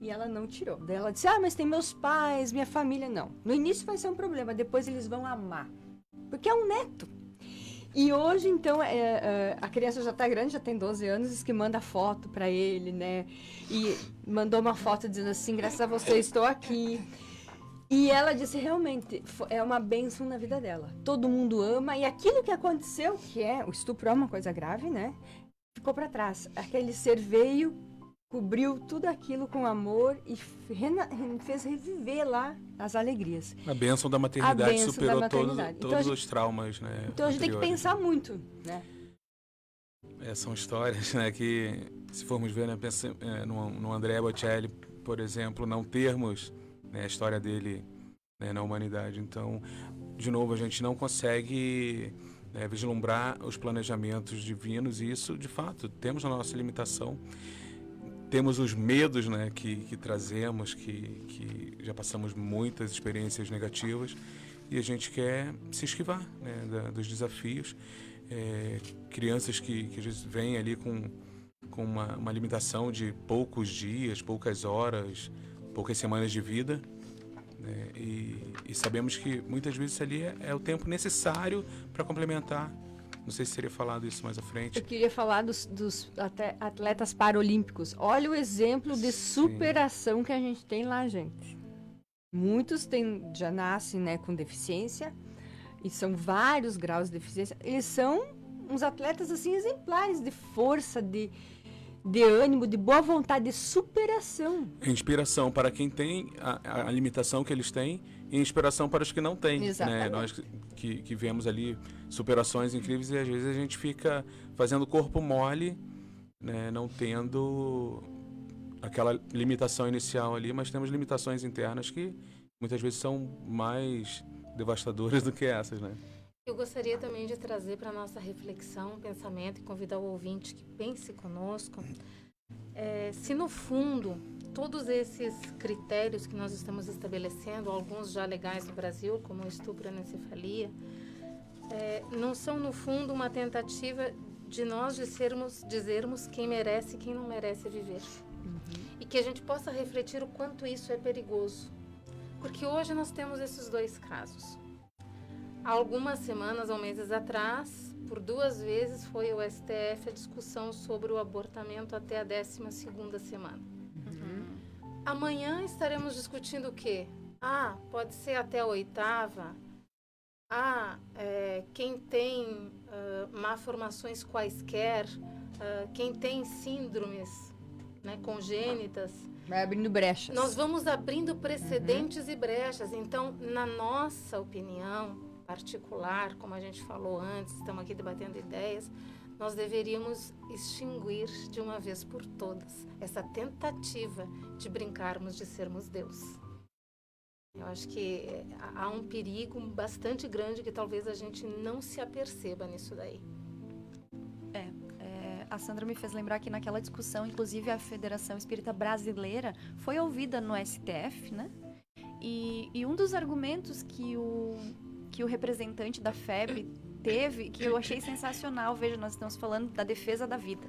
e ela não tirou. Daí ela disse, mas tem meus pais, minha família. Não, no início vai ser um problema, depois eles vão amar, porque é um neto. E hoje, então, a criança já tá grande, já tem 12 anos, diz que manda foto para ele, né, e mandou uma foto dizendo assim, graças a você estou aqui. E ela disse, realmente, é uma bênção na vida dela. Todo mundo ama, e aquilo que aconteceu, que o estupro é uma coisa grave, né? Ficou para trás. Aquele ser veio, cobriu tudo aquilo com amor e fez reviver lá as alegrias. A bênção da maternidade superou todos os traumas, né? Então a gente tem que pensar muito, né? São histórias, né, que, se formos ver, né, no Andrea Bocelli, por exemplo, não termos, né, a história dele, né, na humanidade. Então, de novo, a gente não consegue, né, vislumbrar os planejamentos divinos, e isso, de fato, temos a nossa limitação, temos os medos, né, que trazemos, que já passamos muitas experiências negativas, e a gente quer se esquivar, né, dos desafios. Crianças que às vezes vêm ali com uma limitação de poucos dias, poucas horas, poucas semanas de vida, né? E sabemos que muitas vezes ali é o tempo necessário para complementar. Não sei se seria falado isso mais à frente. Eu queria falar dos atletas paralímpicos. Olha o exemplo de superação que a gente tem lá, gente. Muitos já nascem, né, com deficiência, e são vários graus de deficiência. Eles são uns atletas assim exemplares de força, de ânimo, de boa vontade, de superação. Inspiração para quem tem a limitação que eles têm, e inspiração para os que não têm. Né? Nós que vemos ali superações incríveis, e às vezes a gente fica fazendo corpo mole, né? Não tendo aquela limitação inicial ali, mas temos limitações internas que muitas vezes são mais devastadoras do que essas, né? Eu gostaria também de trazer para a nossa reflexão, pensamento, e convidar o ouvinte que pense conosco, se no fundo todos esses critérios que nós estamos estabelecendo, alguns já legais no Brasil, como o estupro e a anencefalia, não são no fundo uma tentativa de nós dizermos quem merece e quem não merece viver. E que a gente possa refletir o quanto isso é perigoso. Porque hoje nós temos esses dois casos. Há algumas semanas ou meses atrás, por 2 vezes foi ao STF a discussão sobre o abortamento até a 12ª semana. Amanhã estaremos discutindo o quê? Pode ser até a 8ª. Quem tem malformações quaisquer, quem tem síndromes, né, congênitas. Vai abrindo brechas. Nós vamos abrindo precedentes e brechas. Então, na nossa opinião particular, como a gente falou antes, estamos aqui debatendo ideias, nós deveríamos extinguir de uma vez por todas essa tentativa de brincarmos de sermos Deus. Eu acho que há um perigo bastante grande que talvez a gente não se aperceba nisso daí. A Sandra me fez lembrar que naquela discussão, inclusive a Federação Espírita Brasileira foi ouvida no STF, né? E um dos argumentos que o representante da FEB teve, que eu achei sensacional. Veja, nós estamos falando da defesa da vida.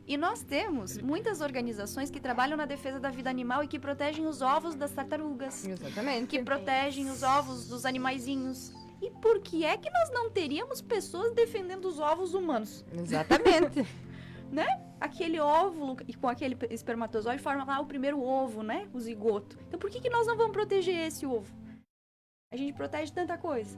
E nós temos muitas organizações que trabalham na defesa da vida animal e que protegem os ovos das tartarugas. Exatamente. Que protegem os ovos dos animaizinhos. E por que é que nós não teríamos pessoas defendendo os ovos humanos? Exatamente. Aquele óvulo e com aquele espermatozoide forma lá o primeiro ovo, né? O zigoto. Então por que nós não vamos proteger esse ovo? A gente protege tanta coisa.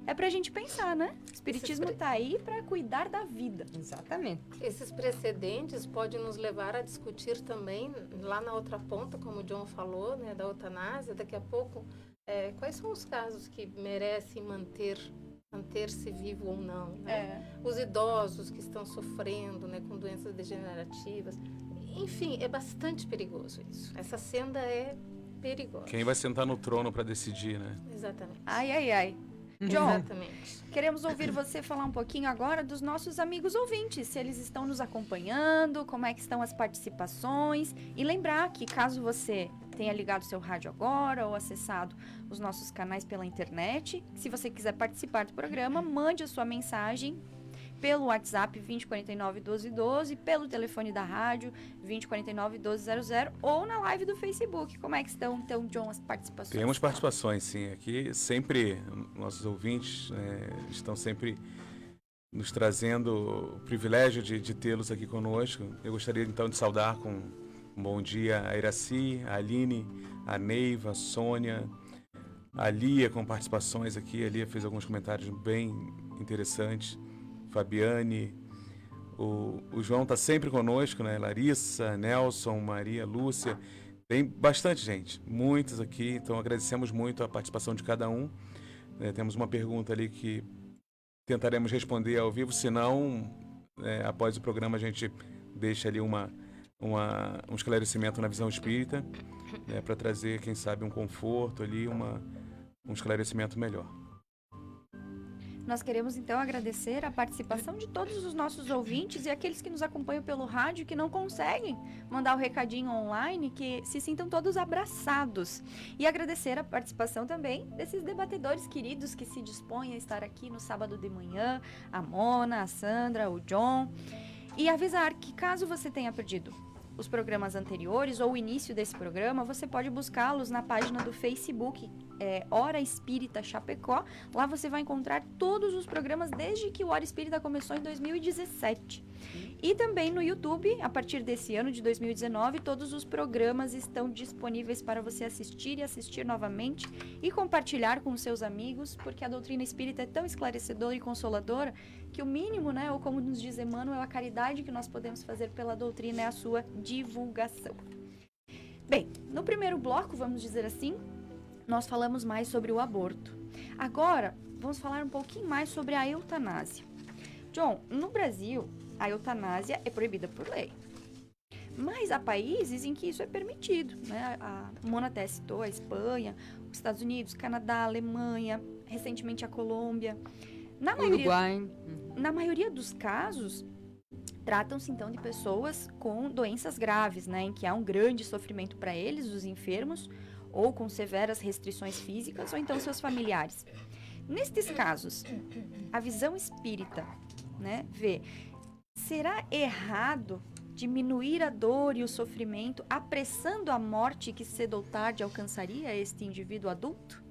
É pra gente pensar, né? O espiritismo tá aí pra cuidar da vida. Exatamente. Esses precedentes podem nos levar a discutir também, lá na outra ponta, como o John falou, né, da eutanásia, daqui a pouco, quais são os casos que merecem manter-se vivo ou não, né? Os idosos que estão sofrendo, né, com doenças degenerativas. Enfim, é bastante perigoso isso. Essa senda é perigosa. Quem vai sentar no trono para decidir, né? Exatamente. Ai. John, Exatamente. queremos ouvir você falar um pouquinho agora dos nossos amigos ouvintes, se eles estão nos acompanhando, como é que estão as participações. E lembrar que caso você tenha ligado seu rádio agora ou acessado os nossos canais pela internet, se você quiser participar do programa, mande a sua mensagem pelo WhatsApp 2049-1212, pelo telefone da rádio 2049-1200 ou na live do Facebook. Como é que estão, então, John, as participações? Temos participações, sim. Aqui sempre, nossos ouvintes estão sempre nos trazendo o privilégio de tê-los aqui conosco. Eu gostaria, então, de saudar com um bom dia a Iraci, a Aline, a Neiva, a Sônia, a Lia com participações aqui. A Lia fez alguns comentários bem interessantes. Fabiane, o João está sempre conosco, né? Larissa, Nelson, Maria, Lúcia, tem bastante gente, muitos aqui, então agradecemos muito a participação de cada um. Temos uma pergunta ali que tentaremos responder ao vivo, se não, após o programa a gente deixa ali um esclarecimento na visão espírita, para trazer, quem sabe, um conforto ali, um esclarecimento melhor. Nós queremos, então, agradecer a participação de todos os nossos ouvintes e aqueles que nos acompanham pelo rádio que não conseguem mandar o recadinho online, que se sintam todos abraçados. E agradecer a participação também desses debatedores queridos que se dispõem a estar aqui no sábado de manhã, a Mona, a Sandra, o John. E avisar que caso você tenha perdido os programas anteriores ou o início desse programa, você pode buscá-los na página do Facebook, Hora Espírita Chapecó. Lá você vai encontrar todos os programas desde que o Hora Espírita começou em 2017. E também no YouTube, a partir desse ano de 2019, todos os programas estão disponíveis para você assistir e assistir novamente e compartilhar com os seus amigos, porque a doutrina espírita é tão esclarecedora e consoladora que o mínimo, né, ou como nos diz Emmanuel, a caridade que nós podemos fazer pela doutrina é a sua divulgação. Bem, no primeiro bloco, vamos dizer assim, nós falamos mais sobre o aborto. Agora, vamos falar um pouquinho mais sobre a eutanásia. John, no Brasil, a eutanásia é proibida por lei. Mas há países em que isso é permitido, né? A Mona até citou a Espanha, os Estados Unidos, Canadá, Alemanha, recentemente a Colômbia. Uruguai. Na maioria dos casos, tratam-se então de pessoas com doenças graves, né? Em que há um grande sofrimento para eles, os enfermos, ou com severas restrições físicas, ou então seus familiares. Nestes casos, a visão espírita, né, vê, será errado diminuir a dor e o sofrimento, apressando a morte que cedo ou tarde alcançaria este indivíduo adulto?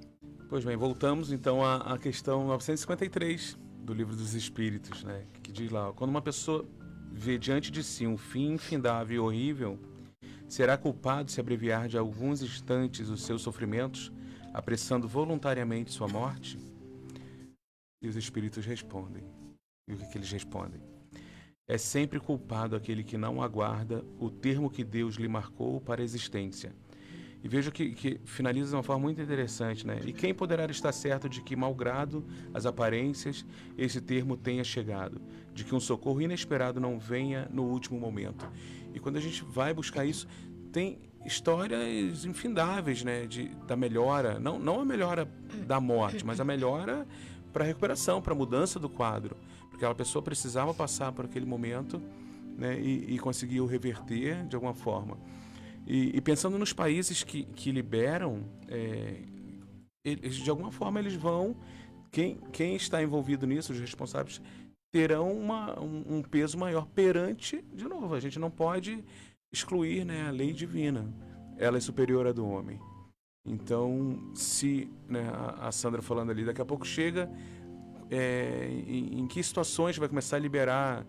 Pois bem, voltamos então à questão 953 do Livro dos Espíritos, né, que diz lá, quando uma pessoa vê diante de si um fim infindável e horrível, será culpado se abreviar de alguns instantes os seus sofrimentos, apressando voluntariamente sua morte? E os espíritos respondem. E o que eles respondem? É sempre culpado aquele que não aguarda o termo que Deus lhe marcou para a existência. E vejo que finaliza de uma forma muito interessante, né? E quem poderá estar certo de que, malgrado as aparências, esse termo tenha chegado, de que um socorro inesperado não venha no último momento. E quando a gente vai buscar isso, tem histórias infindáveis, né? Da melhora, não a melhora da morte, mas a melhora para a recuperação, para a mudança do quadro. Porque aquela pessoa precisava passar por aquele momento, né? E conseguiu reverter de alguma forma. E pensando nos países que liberam, eles, de alguma forma eles vão quem está envolvido nisso, os responsáveis, terão um peso maior perante, de novo, a gente não pode excluir, né, a lei divina. Ela é superior à do homem. Então, se, né, a Sandra falando ali, daqui a pouco chega, em que situações vai começar a liberar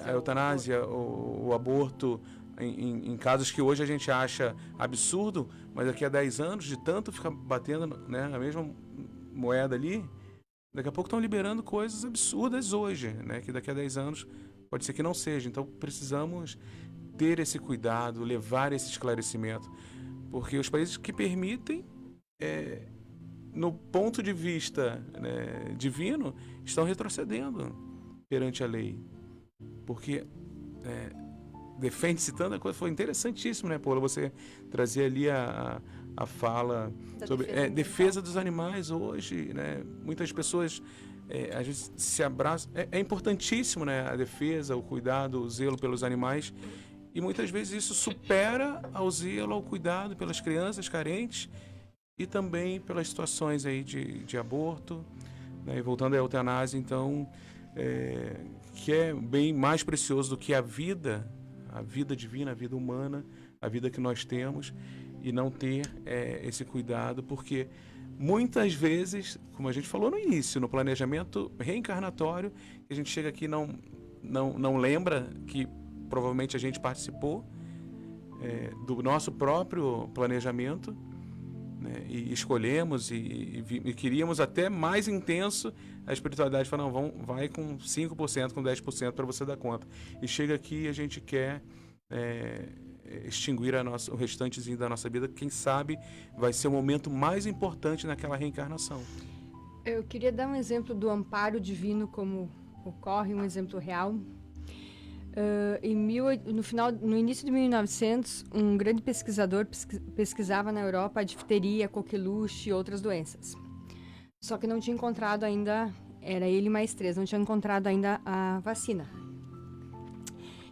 a eutanásia, o aborto, em casos que hoje a gente acha absurdo, mas daqui a 10 anos, de tanto ficar batendo, né, a mesma moeda ali, daqui a pouco estão liberando coisas absurdas hoje, né, que daqui a 10 anos pode ser que não seja. Então precisamos ter esse cuidado, levar esse esclarecimento, porque os países que permitem, no ponto de vista, né, divino, estão retrocedendo perante a lei, porque defende-se tanta coisa. Foi interessantíssimo, né, Paula, você trazer ali a fala Da sobre defesa defesa dos animais hoje, né? Muitas pessoas às vezes se abraçam. É importantíssimo, né, a defesa, o cuidado, o zelo pelos animais, e muitas vezes isso supera ao zelo, ao cuidado pelas crianças carentes e também pelas situações aí de aborto, né? E voltando à eutanásia, então, que é bem mais precioso do que a vida divina, a vida humana, a vida que nós temos, e não ter esse cuidado, porque muitas vezes, como a gente falou no início, no planejamento reencarnatório, a gente chega aqui e não lembra que provavelmente a gente participou do nosso próprio planejamento, né, e escolhemos e queríamos até mais intenso. A espiritualidade fala, não, vai com 5%, com 10% para você dar conta. E chega aqui e a gente quer extinguir o restantezinho da nossa vida. Quem sabe vai ser o momento mais importante naquela reencarnação. Eu queria dar um exemplo do amparo divino, como ocorre, um exemplo real. No início de 1900, um grande pesquisador pesquisava na Europa a difteria, coqueluche e outras doenças. Só que não tinha encontrado ainda, era ele mais 3, não tinha encontrado ainda a vacina.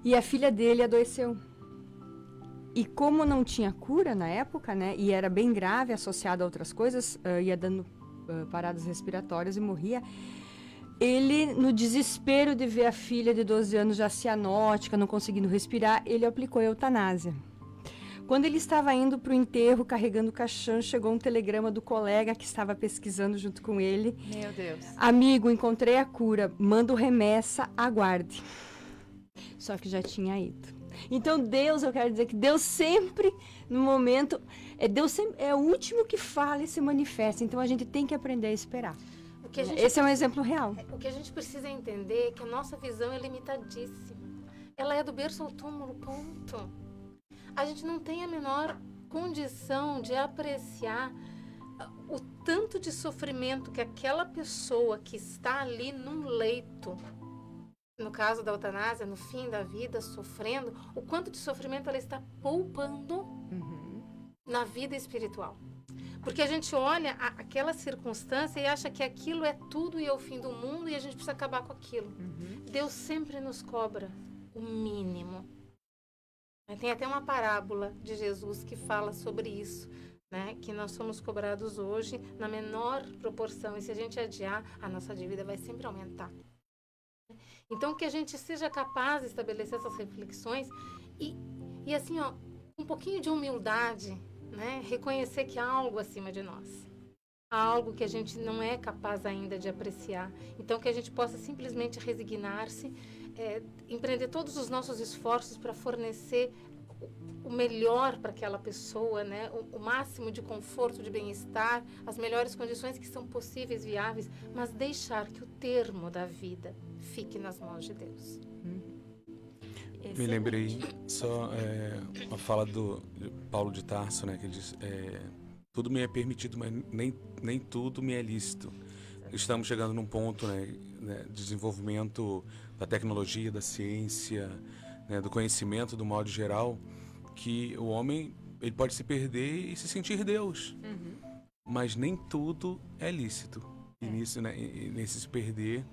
E a filha dele adoeceu. E como não tinha cura na época, né, e era bem grave, associado a outras coisas, ia dando paradas respiratórias e morria, ele, no desespero de ver a filha de 12 anos já cianótica, não conseguindo respirar, ele aplicou a eutanásia. Quando ele estava indo para o enterro, carregando o caixão, chegou um telegrama do colega que estava pesquisando junto com ele. Meu Deus. Amigo, encontrei a cura, mando remessa, aguarde. Só que já tinha ido. Então Deus, eu quero dizer que Deus sempre, no momento, Deus sempre, é o último que fala e se manifesta. Então a gente tem que aprender a esperar. Esse é um exemplo real. O que a gente precisa entender é que a nossa visão é limitadíssima. Ela é do berço ao túmulo, ponto. A gente não tem a menor condição de apreciar o tanto de sofrimento que aquela pessoa que está ali num leito, no caso da eutanásia, no fim da vida, sofrendo, o quanto de sofrimento ela está poupando na vida espiritual. Porque a gente olha aquela circunstância e acha que aquilo é tudo e é o fim do mundo e a gente precisa acabar com aquilo. Deus sempre nos cobra o mínimo. Tem até uma parábola de Jesus que fala sobre isso, né? Que nós somos cobrados hoje na menor proporção, e se a gente adiar, a nossa dívida vai sempre aumentar. Então, que a gente seja capaz de estabelecer essas reflexões e assim, ó, um pouquinho de humildade, né? Reconhecer que há algo acima de nós. Há algo que a gente não é capaz ainda de apreciar. Então, que a gente possa simplesmente resignar-se, empreender todos os nossos esforços para fornecer o melhor para aquela pessoa, né? O máximo de conforto, de bem-estar, as melhores condições que são possíveis, viáveis, mas deixar que o termo da vida fique nas mãos de Deus. Me lembrei só uma fala do Paulo de Tarso, né, que ele diz, tudo me é permitido, mas nem tudo me é lícito. Estamos chegando num ponto, né, de desenvolvimento da tecnologia, da ciência, né, do conhecimento do modo geral, que o homem ele pode se perder e se sentir Deus, mas nem tudo é lícito. E nisso, né, nesse se perder,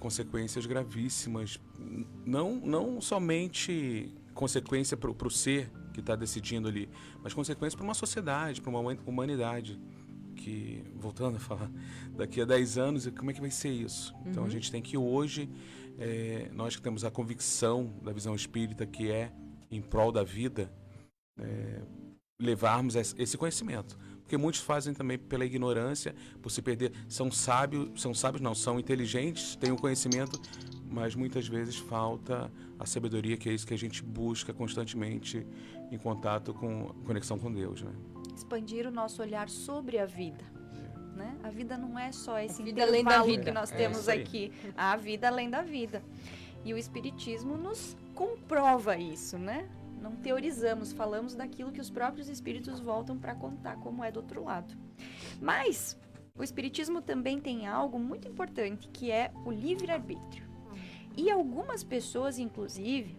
consequências gravíssimas, não somente consequência para o ser que está decidindo ali, mas consequência para uma sociedade, para uma humanidade, que, voltando a falar, daqui a 10 anos, como é que vai ser isso? Então a gente tem que hoje, nós que temos a convicção da visão espírita que é em prol da vida, levarmos esse conhecimento. Porque muitos fazem também pela ignorância, por se perder. São são inteligentes, têm o conhecimento, mas muitas vezes falta a sabedoria, que é isso que a gente busca constantemente em contato com conexão com Deus, né? Expandir o nosso olhar sobre a vida. Né? A vida não é só esse vida além da intervalo vida. que nós É temos isso aí. aqui. A vida além da vida. E o Espiritismo nos comprova isso, né? Não teorizamos, falamos daquilo que os próprios espíritos voltam para contar como é do outro lado. Mas o Espiritismo também tem algo muito importante, que é o livre-arbítrio. E algumas pessoas, inclusive,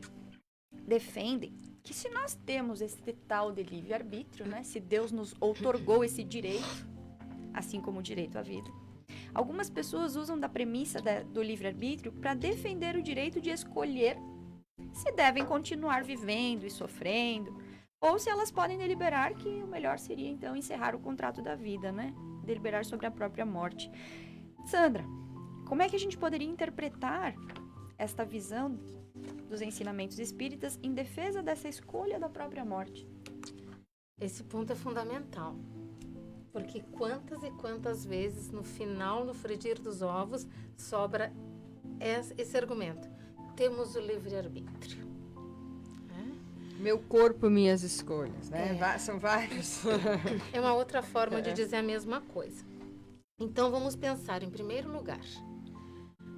defendem que se nós temos esse tal de livre-arbítrio, né? Se Deus nos outorgou esse direito, assim como o direito à vida, algumas pessoas usam da premissa do livre-arbítrio para defender o direito de escolher se devem continuar vivendo e sofrendo, ou se elas podem deliberar que o melhor seria, então, encerrar o contrato da vida, né? Deliberar sobre a própria morte. Sandra, como é que a gente poderia interpretar esta visão dos ensinamentos espíritas em defesa dessa escolha da própria morte? Esse ponto é fundamental. Porque quantas e quantas vezes, no final, no frigir dos ovos, sobra esse argumento. Temos o livre-arbítrio. Meu corpo, minhas escolhas, né? São vários. É uma outra forma de dizer a mesma coisa. Então, vamos pensar, em primeiro lugar,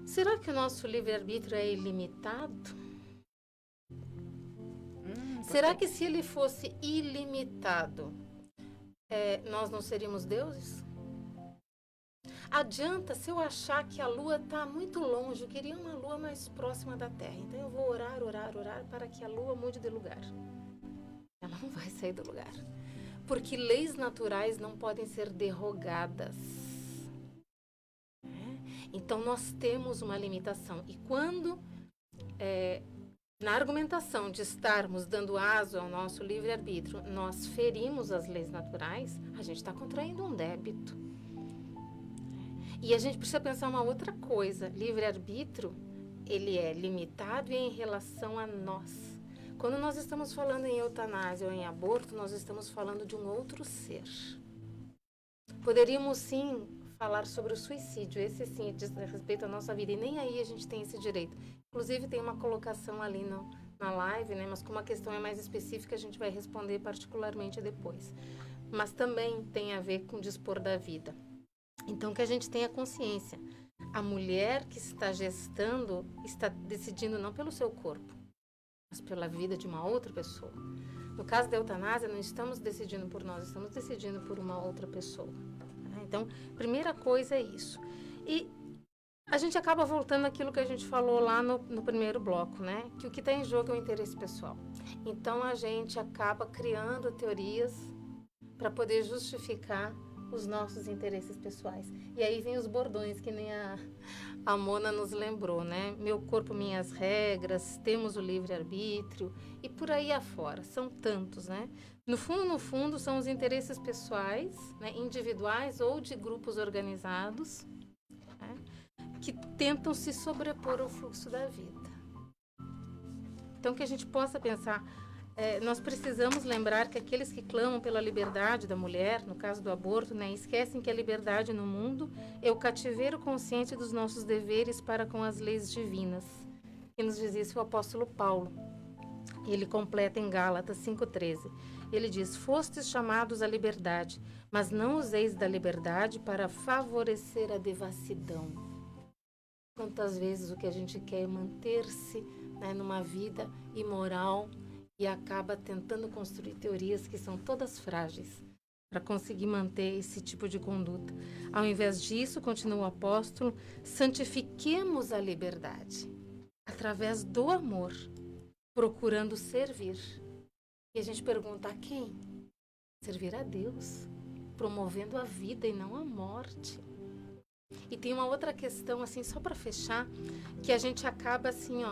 será que o nosso livre-arbítrio é ilimitado? Será que se ele fosse ilimitado, nós não seríamos deuses? Adianta se eu achar que a Lua está muito longe, eu queria uma Lua mais próxima da Terra. Então eu vou orar para que a Lua mude de lugar. Ela não vai sair do lugar. Porque leis naturais não podem ser derrogadas. Então nós temos uma limitação. E quando, na argumentação de estarmos dando aso ao nosso livre-arbítrio, nós ferimos as leis naturais, a gente está contraindo um débito. E a gente precisa pensar uma outra coisa. Livre-arbítrio, ele é limitado em relação a nós. Quando nós estamos falando em eutanásia ou em aborto, nós estamos falando de um outro ser. Poderíamos, sim, falar sobre o suicídio. Esse, sim, diz respeito à nossa vida. E nem aí a gente tem esse direito. Inclusive, tem uma colocação ali na live, né? Mas como a questão é mais específica, a gente vai responder particularmente depois. Mas também tem a ver com dispor da vida. Então, que a gente tenha consciência. A mulher que está gestando está decidindo não pelo seu corpo, mas pela vida de uma outra pessoa. No caso da eutanásia, não estamos decidindo por nós, estamos decidindo por uma outra pessoa. Então, primeira coisa é isso. E a gente acaba voltando àquilo que a gente falou lá no primeiro bloco, né? Que o que está em jogo é o interesse pessoal. Então, a gente acaba criando teorias para poder justificar os nossos interesses pessoais. E aí vem os bordões, que nem a Mona nos lembrou, né? Meu corpo, minhas regras, temos o livre-arbítrio e por aí afora. São tantos, né? No fundo, são os interesses pessoais, né? Individuais ou de grupos organizados, né? Que tentam se sobrepor ao fluxo da vida. Então, que a gente possa pensar... nós precisamos lembrar que aqueles que clamam pela liberdade da mulher, no caso do aborto, né, esquecem que a liberdade no mundo é o cativeiro consciente dos nossos deveres para com as leis divinas. Que nos diz isso o apóstolo Paulo. Ele completa em Gálatas 5,13. Ele diz, fostes chamados à liberdade, mas não useis da liberdade para favorecer a devassidão. Quantas vezes o que a gente quer é manter-se, né, numa vida imoral, e acaba tentando construir teorias que são todas frágeis para conseguir manter esse tipo de conduta. Ao invés disso, continua o apóstolo, santifiquemos a liberdade através do amor, procurando servir. E a gente pergunta a quem? Servir a Deus, promovendo a vida e não a morte. E tem uma outra questão, assim, só para fechar, que a gente acaba assim,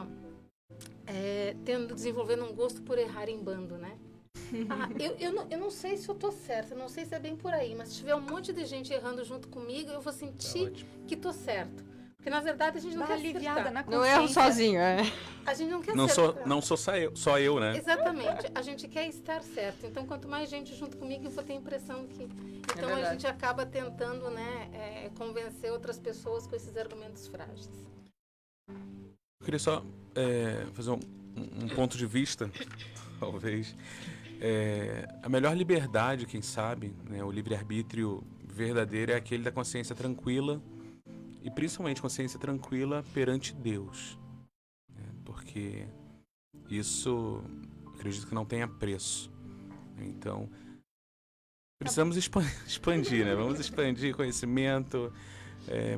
desenvolvendo um gosto por errar em bando, né? Eu não sei se eu tô certa, não sei se é bem por aí, mas se tiver um monte de gente errando junto comigo, eu vou sentir que tô certo. Porque, na verdade, a gente não Dá quer aliviada acertar. na Não erro consciência. sozinho, é. A gente não quer Não acertar. sou só eu, né? Exatamente. A gente quer estar certo. Então, quanto mais gente junto comigo, eu vou ter a impressão que... Então, a verdade. gente acaba tentando, né, convencer outras pessoas com esses argumentos frágeis. Eu queria só fazer um ponto de vista, talvez. A melhor liberdade, quem sabe, né, o livre-arbítrio verdadeiro é aquele da consciência tranquila, e principalmente consciência tranquila perante Deus. Né, porque isso, acredito que não tenha preço. Então, precisamos expandir, né? Vamos expandir conhecimento,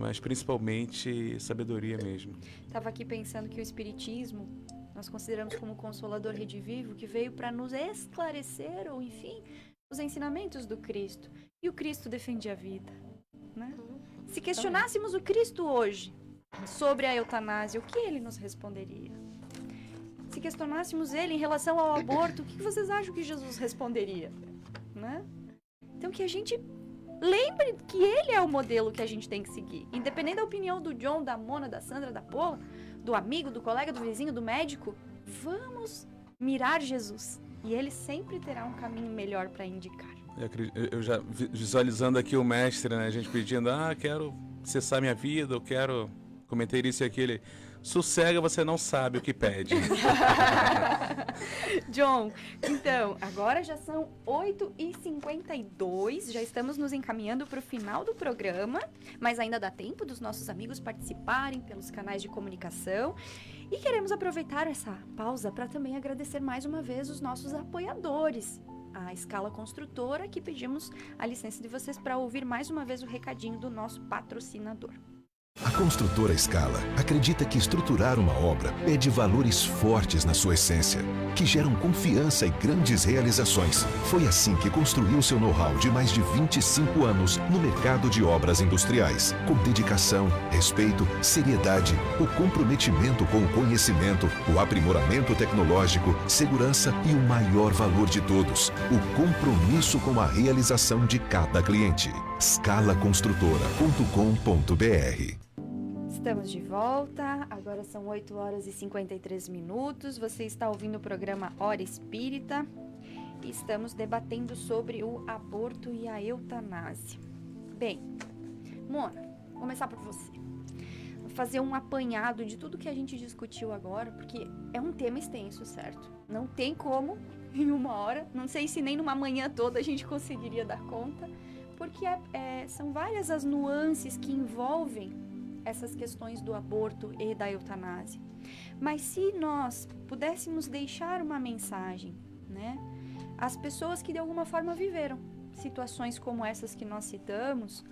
mas principalmente sabedoria mesmo. Estava aqui pensando que o Espiritismo nós consideramos como consolador redivivo que veio para nos esclarecer, ou enfim, os ensinamentos do Cristo. E o Cristo defendia a vida, né? Se questionássemos o Cristo hoje sobre a eutanásia, o que ele nos responderia? Se questionássemos ele em relação ao aborto, o que vocês acham que Jesus responderia? Né? Então que a gente lembre que ele é o modelo que a gente tem que seguir. Independente da opinião do John, da Mona, da Sandra, da Paula, do amigo, do colega, do vizinho, do médico, vamos mirar Jesus. E ele sempre terá um caminho melhor para indicar. Eu já visualizando aqui o mestre, né? A gente pedindo, quero cessar minha vida, eu quero cometer isso e aquilo. Sossega, você não sabe o que pede. John, então, agora já são 8h52, já estamos nos encaminhando para o final do programa, mas ainda dá tempo dos nossos amigos participarem pelos canais de comunicação. E queremos aproveitar essa pausa para também agradecer mais uma vez os nossos apoiadores, a Escala Construtora, que pedimos a licença de vocês para ouvir mais uma vez o recadinho do nosso patrocinador. A construtora Escala acredita que estruturar uma obra pede valores fortes na sua essência, que geram confiança e grandes realizações. Foi assim que construiu seu know-how de mais de 25 anos no mercado de obras industriais, com dedicação, respeito, seriedade, o comprometimento com o conhecimento, o aprimoramento tecnológico, segurança e o maior valor de todos, o compromisso com a realização de cada cliente. scalaconstrutora.com.br. Estamos de volta, agora são 8h53. Você está ouvindo o programa Hora Espírita e estamos debatendo sobre o aborto e a eutanásia. Bem, Mona, vou começar por você. Vou fazer um apanhado de tudo que a gente discutiu agora, porque é um tema extenso, certo? Não tem como, em uma hora, não sei se nem numa manhã toda a gente conseguiria dar conta, porque são várias as nuances que envolvem essas questões do aborto e da eutanásia. Mas se nós pudéssemos deixar uma mensagem, né, às pessoas que de alguma forma viveram situações como essas que nós citamos,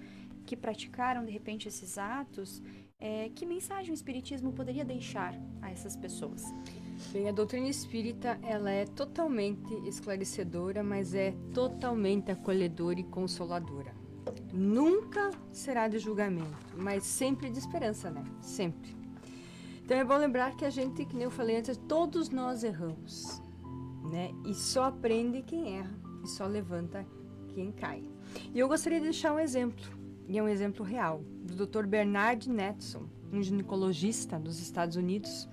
que praticaram de repente esses atos, que mensagem o Espiritismo poderia deixar a essas pessoas? Bem, a doutrina espírita, ela é totalmente esclarecedora, mas é totalmente acolhedora e consoladora. Nunca será de julgamento, mas sempre de esperança, né? Sempre. Então é bom lembrar que a gente, que nem eu falei antes, todos nós erramos, né? E só aprende quem erra e só levanta quem cai. E eu gostaria de deixar um exemplo, e é um exemplo real, do Dr. Bernard Netson, um ginecologista dos Estados Unidos,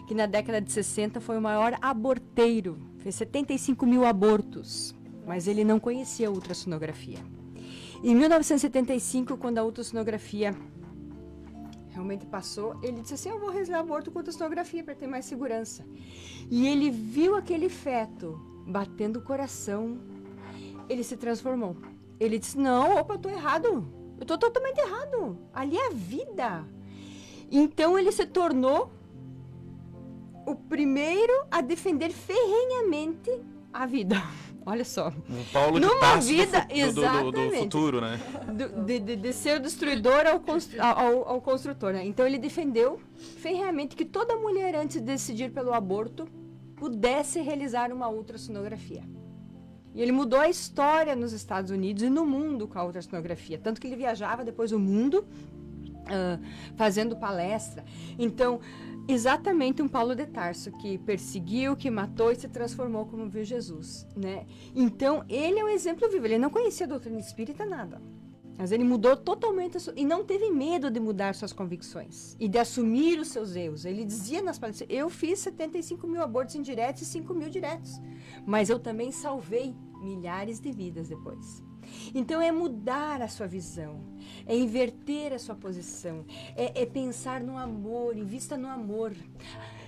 que na década de 60 foi o maior aborteiro, fez 75 mil abortos, mas ele não conhecia a ultrassonografia. Em 1975, quando a ultrassonografia realmente passou, ele disse assim, eu vou realizar aborto com ultrassonografia para ter mais segurança. E ele viu aquele feto batendo o coração, ele se transformou. Ele disse, não, opa, eu tô errado, eu tô totalmente errado, ali é a vida. Então ele se tornou o primeiro a defender ferrenhamente a vida. Olha só. Um Paulo de Numa Tarso vida, do futuro, né? De ser o destruidor ao construtor, né? Então ele defendeu ferrenhamente que toda mulher, antes de decidir pelo aborto, pudesse realizar uma ultrassonografia. E ele mudou a história nos Estados Unidos e no mundo com a ultrassonografia. Tanto que ele viajava depois o mundo fazendo palestra. Então, Exatamente um Paulo de Tarso, que perseguiu, que matou e se transformou como viu Jesus, né? Então, ele é um exemplo vivo. Ele não conhecia a doutrina espírita, nada. Mas ele mudou totalmente, e não teve medo de mudar suas convicções e de assumir os seus erros. Ele dizia nas palestras, eu fiz 75 mil abortos indiretos e 5 mil diretos, mas eu também salvei milhares de vidas depois. Então é mudar a sua visão, é inverter a sua posição, é pensar no amor, invista no amor.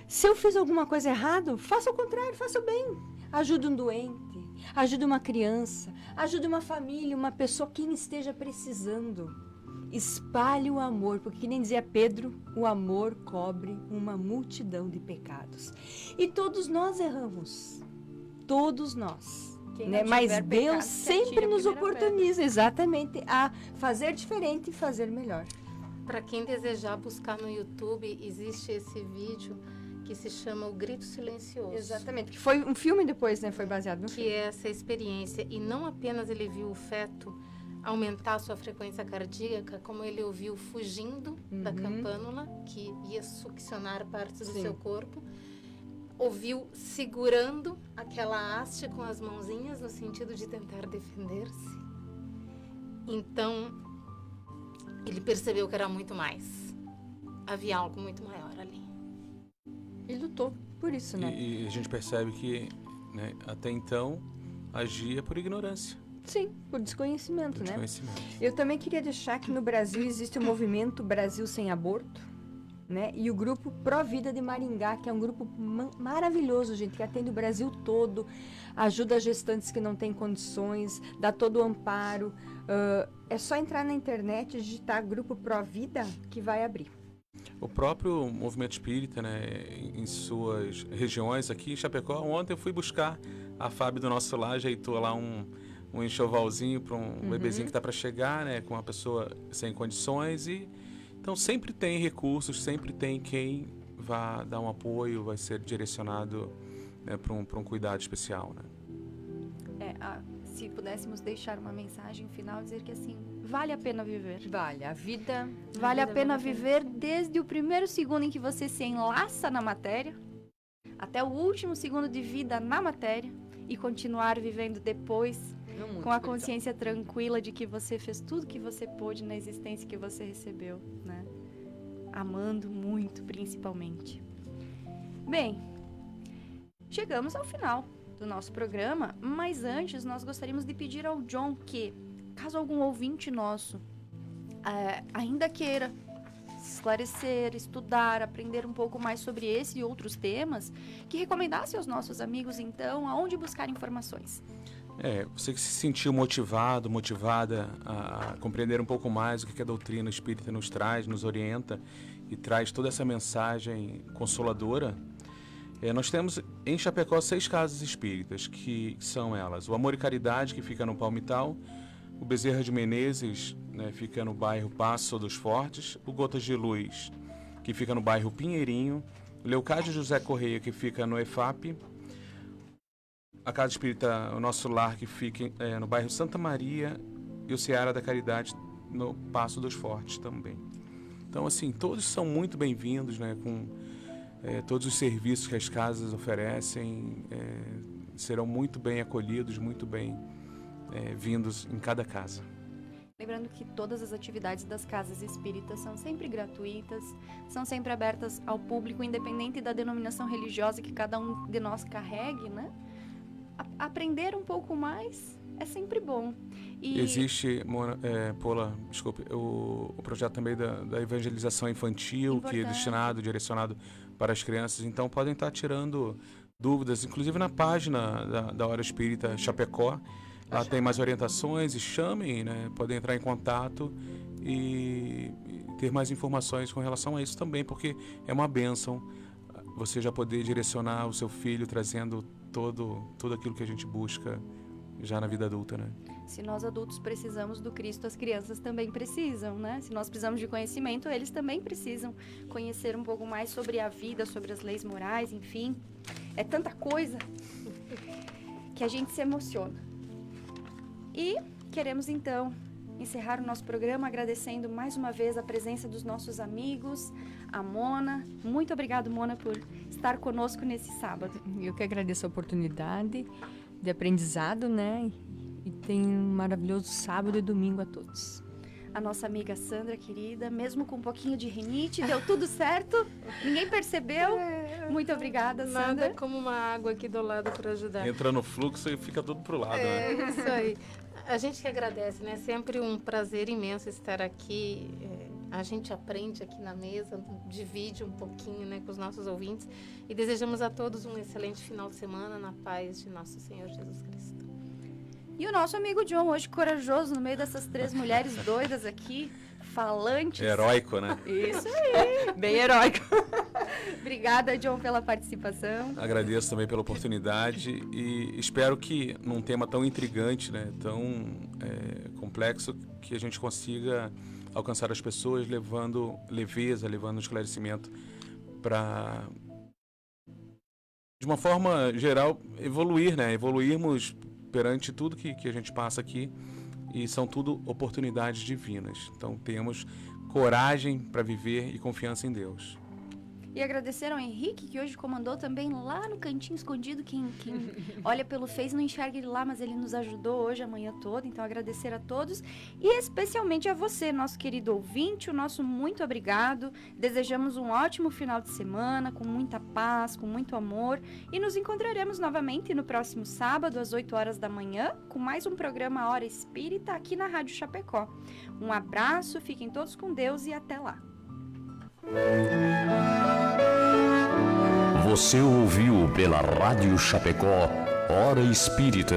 Se eu fiz alguma coisa errada, faça o contrário, faça o bem. Ajude um doente, ajude uma criança, ajude uma família, uma pessoa, quem esteja precisando. Espalhe o amor, porque, que nem dizia Pedro, o amor cobre uma multidão de pecados. E todos nós erramos, todos nós. Né? Mas Deus sempre nos oportuniza, exatamente, a fazer diferente e fazer melhor. Para quem desejar buscar no YouTube, existe esse vídeo que se chama O Grito Silencioso. Exatamente, que foi um filme depois, né? Foi baseado no filme. Que é essa experiência. E não apenas ele viu o feto aumentar a sua frequência cardíaca, como ele ouviu fugindo da campânula, que ia succionar partes do seu corpo. Ouviu segurando aquela haste com as mãozinhas no sentido de tentar defender-se. Então, ele percebeu que era muito mais. Havia algo muito maior ali. E lutou por isso, né? E a gente percebe que, né, até então, agia por ignorância. Sim, por desconhecimento, Por né? desconhecimento. Eu também queria deixar que no Brasil existe o movimento Brasil Sem Aborto, né? E o grupo Pró Vida de Maringá, que é um grupo maravilhoso, gente, que atende o Brasil todo, ajuda gestantes que não têm condições, dá todo o amparo. É só entrar na internet e digitar Grupo Pró Vida que vai abrir. O próprio movimento espírita, né, em suas regiões aqui em Chapecó, ontem eu fui buscar a Fábio do nosso lar, ajeitou lá um enxovalzinho para um bebezinho que está para chegar, né, com uma pessoa sem condições. E então sempre tem recursos, sempre tem quem vá dar um apoio, vai ser direcionado, né, para um cuidado especial, né? Se pudéssemos deixar uma mensagem final, dizer que assim, vale a pena viver. Vale, a vida... Vale a pena viver desde o primeiro segundo em que você se enlaça na matéria, até o último segundo de vida na matéria, e continuar vivendo depois com a consciência tranquila de que você fez tudo que você pôde na existência que você recebeu, né? Amando muito, principalmente. Bem, chegamos ao final do nosso programa, mas antes nós gostaríamos de pedir ao John que, caso algum ouvinte nosso ainda queira esclarecer, estudar, aprender um pouco mais sobre esse e outros temas, que recomendasse aos nossos amigos, então, aonde buscar informações. Você que se sentiu motivado, motivada a compreender um pouco mais o que a doutrina espírita nos traz, nos orienta e traz toda essa mensagem consoladora, nós temos em Chapecó 6 casas espíritas, que são elas: o Amor e Caridade, que fica no Palmital, o Bezerra de Menezes, né, fica no bairro Passo dos Fortes, o Gotas de Luz, que fica no bairro Pinheirinho, o Leocádio José Correia, que fica no EFAP, a Casa Espírita O Nosso Lar, que fica no bairro Santa Maria, e o Seara da Caridade no Passo dos Fortes também. Então, assim, todos são muito bem-vindos, né, com todos os serviços que as casas oferecem, serão muito bem acolhidos, muito bem vindos em cada casa. Lembrando que todas as atividades das casas espíritas são sempre gratuitas, são sempre abertas ao público, independente da denominação religiosa que cada um de nós carregue, né? Aprender um pouco mais é sempre bom. E existe, Paula, desculpe, o projeto também da evangelização infantil, que é destinado, direcionado para as crianças. Então podem estar tirando dúvidas, inclusive na página da Hora Espírita Chapecó. Lá tem mais orientações, e chamem, né? Podem entrar em contato e ter mais informações com relação a isso também, porque é uma bênção você já poder direcionar o seu filho, trazendo tudo aquilo que a gente busca já na vida adulta, né? Se nós adultos precisamos do Cristo, as crianças também precisam, né? Se nós precisamos de conhecimento, eles também precisam conhecer um pouco mais sobre a vida, sobre as leis morais, enfim. É tanta coisa que a gente se emociona. E queremos, então, encerrar o nosso programa agradecendo mais uma vez a presença dos nossos amigos, a Mona. Muito obrigado, Mona, por estar conosco nesse sábado. Eu que agradeço a oportunidade de aprendizado, né? E tenha um maravilhoso sábado e domingo a todos. A nossa amiga Sandra, querida, mesmo com um pouquinho de rinite, deu tudo certo? Ninguém percebeu? Muito obrigada, Sandra. Nada como uma água aqui do lado para ajudar. Entra no fluxo e fica tudo pro lado, né? É isso aí. A gente que agradece, né? Sempre um prazer imenso estar aqui. A gente aprende aqui na mesa, divide um pouquinho, né, com os nossos ouvintes. E desejamos a todos um excelente final de semana na paz de nosso Senhor Jesus Cristo. E o nosso amigo John, hoje corajoso, no meio dessas 3 mulheres doidas aqui, falantes. Heróico, né? Isso aí, bem heróico. Obrigada, John, pela participação. Agradeço também pela oportunidade e espero que num tema tão intrigante, né, tão complexo, que a gente consiga alcançar as pessoas levando leveza, levando esclarecimento para, de uma forma geral, evoluir, né? Evoluirmos perante tudo que a gente passa aqui, e são tudo oportunidades divinas. Então temos coragem para viver e confiança em Deus. E agradecer ao Henrique, que hoje comandou também lá no cantinho escondido. Quem olha pelo Face não enxerga ele lá, mas ele nos ajudou hoje, a manhã toda. Então, agradecer a todos e especialmente a você, nosso querido ouvinte, o nosso muito obrigado. Desejamos um ótimo final de semana, com muita paz, com muito amor. E nos encontraremos novamente no próximo sábado, às 8 horas da manhã, com mais um programa Hora Espírita aqui na Rádio Chapecó. Um abraço, fiquem todos com Deus e até lá. Você ouviu pela Rádio Chapecó Hora Espírita,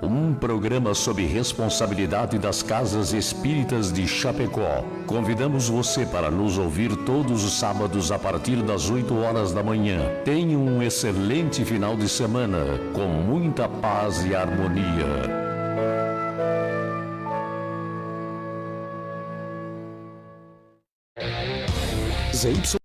um programa sob responsabilidade das Casas Espíritas de Chapecó. Convidamos você para nos ouvir todos os sábados a partir das 8 horas da manhã. Tenha um excelente final de semana, com muita paz e harmonia. ZY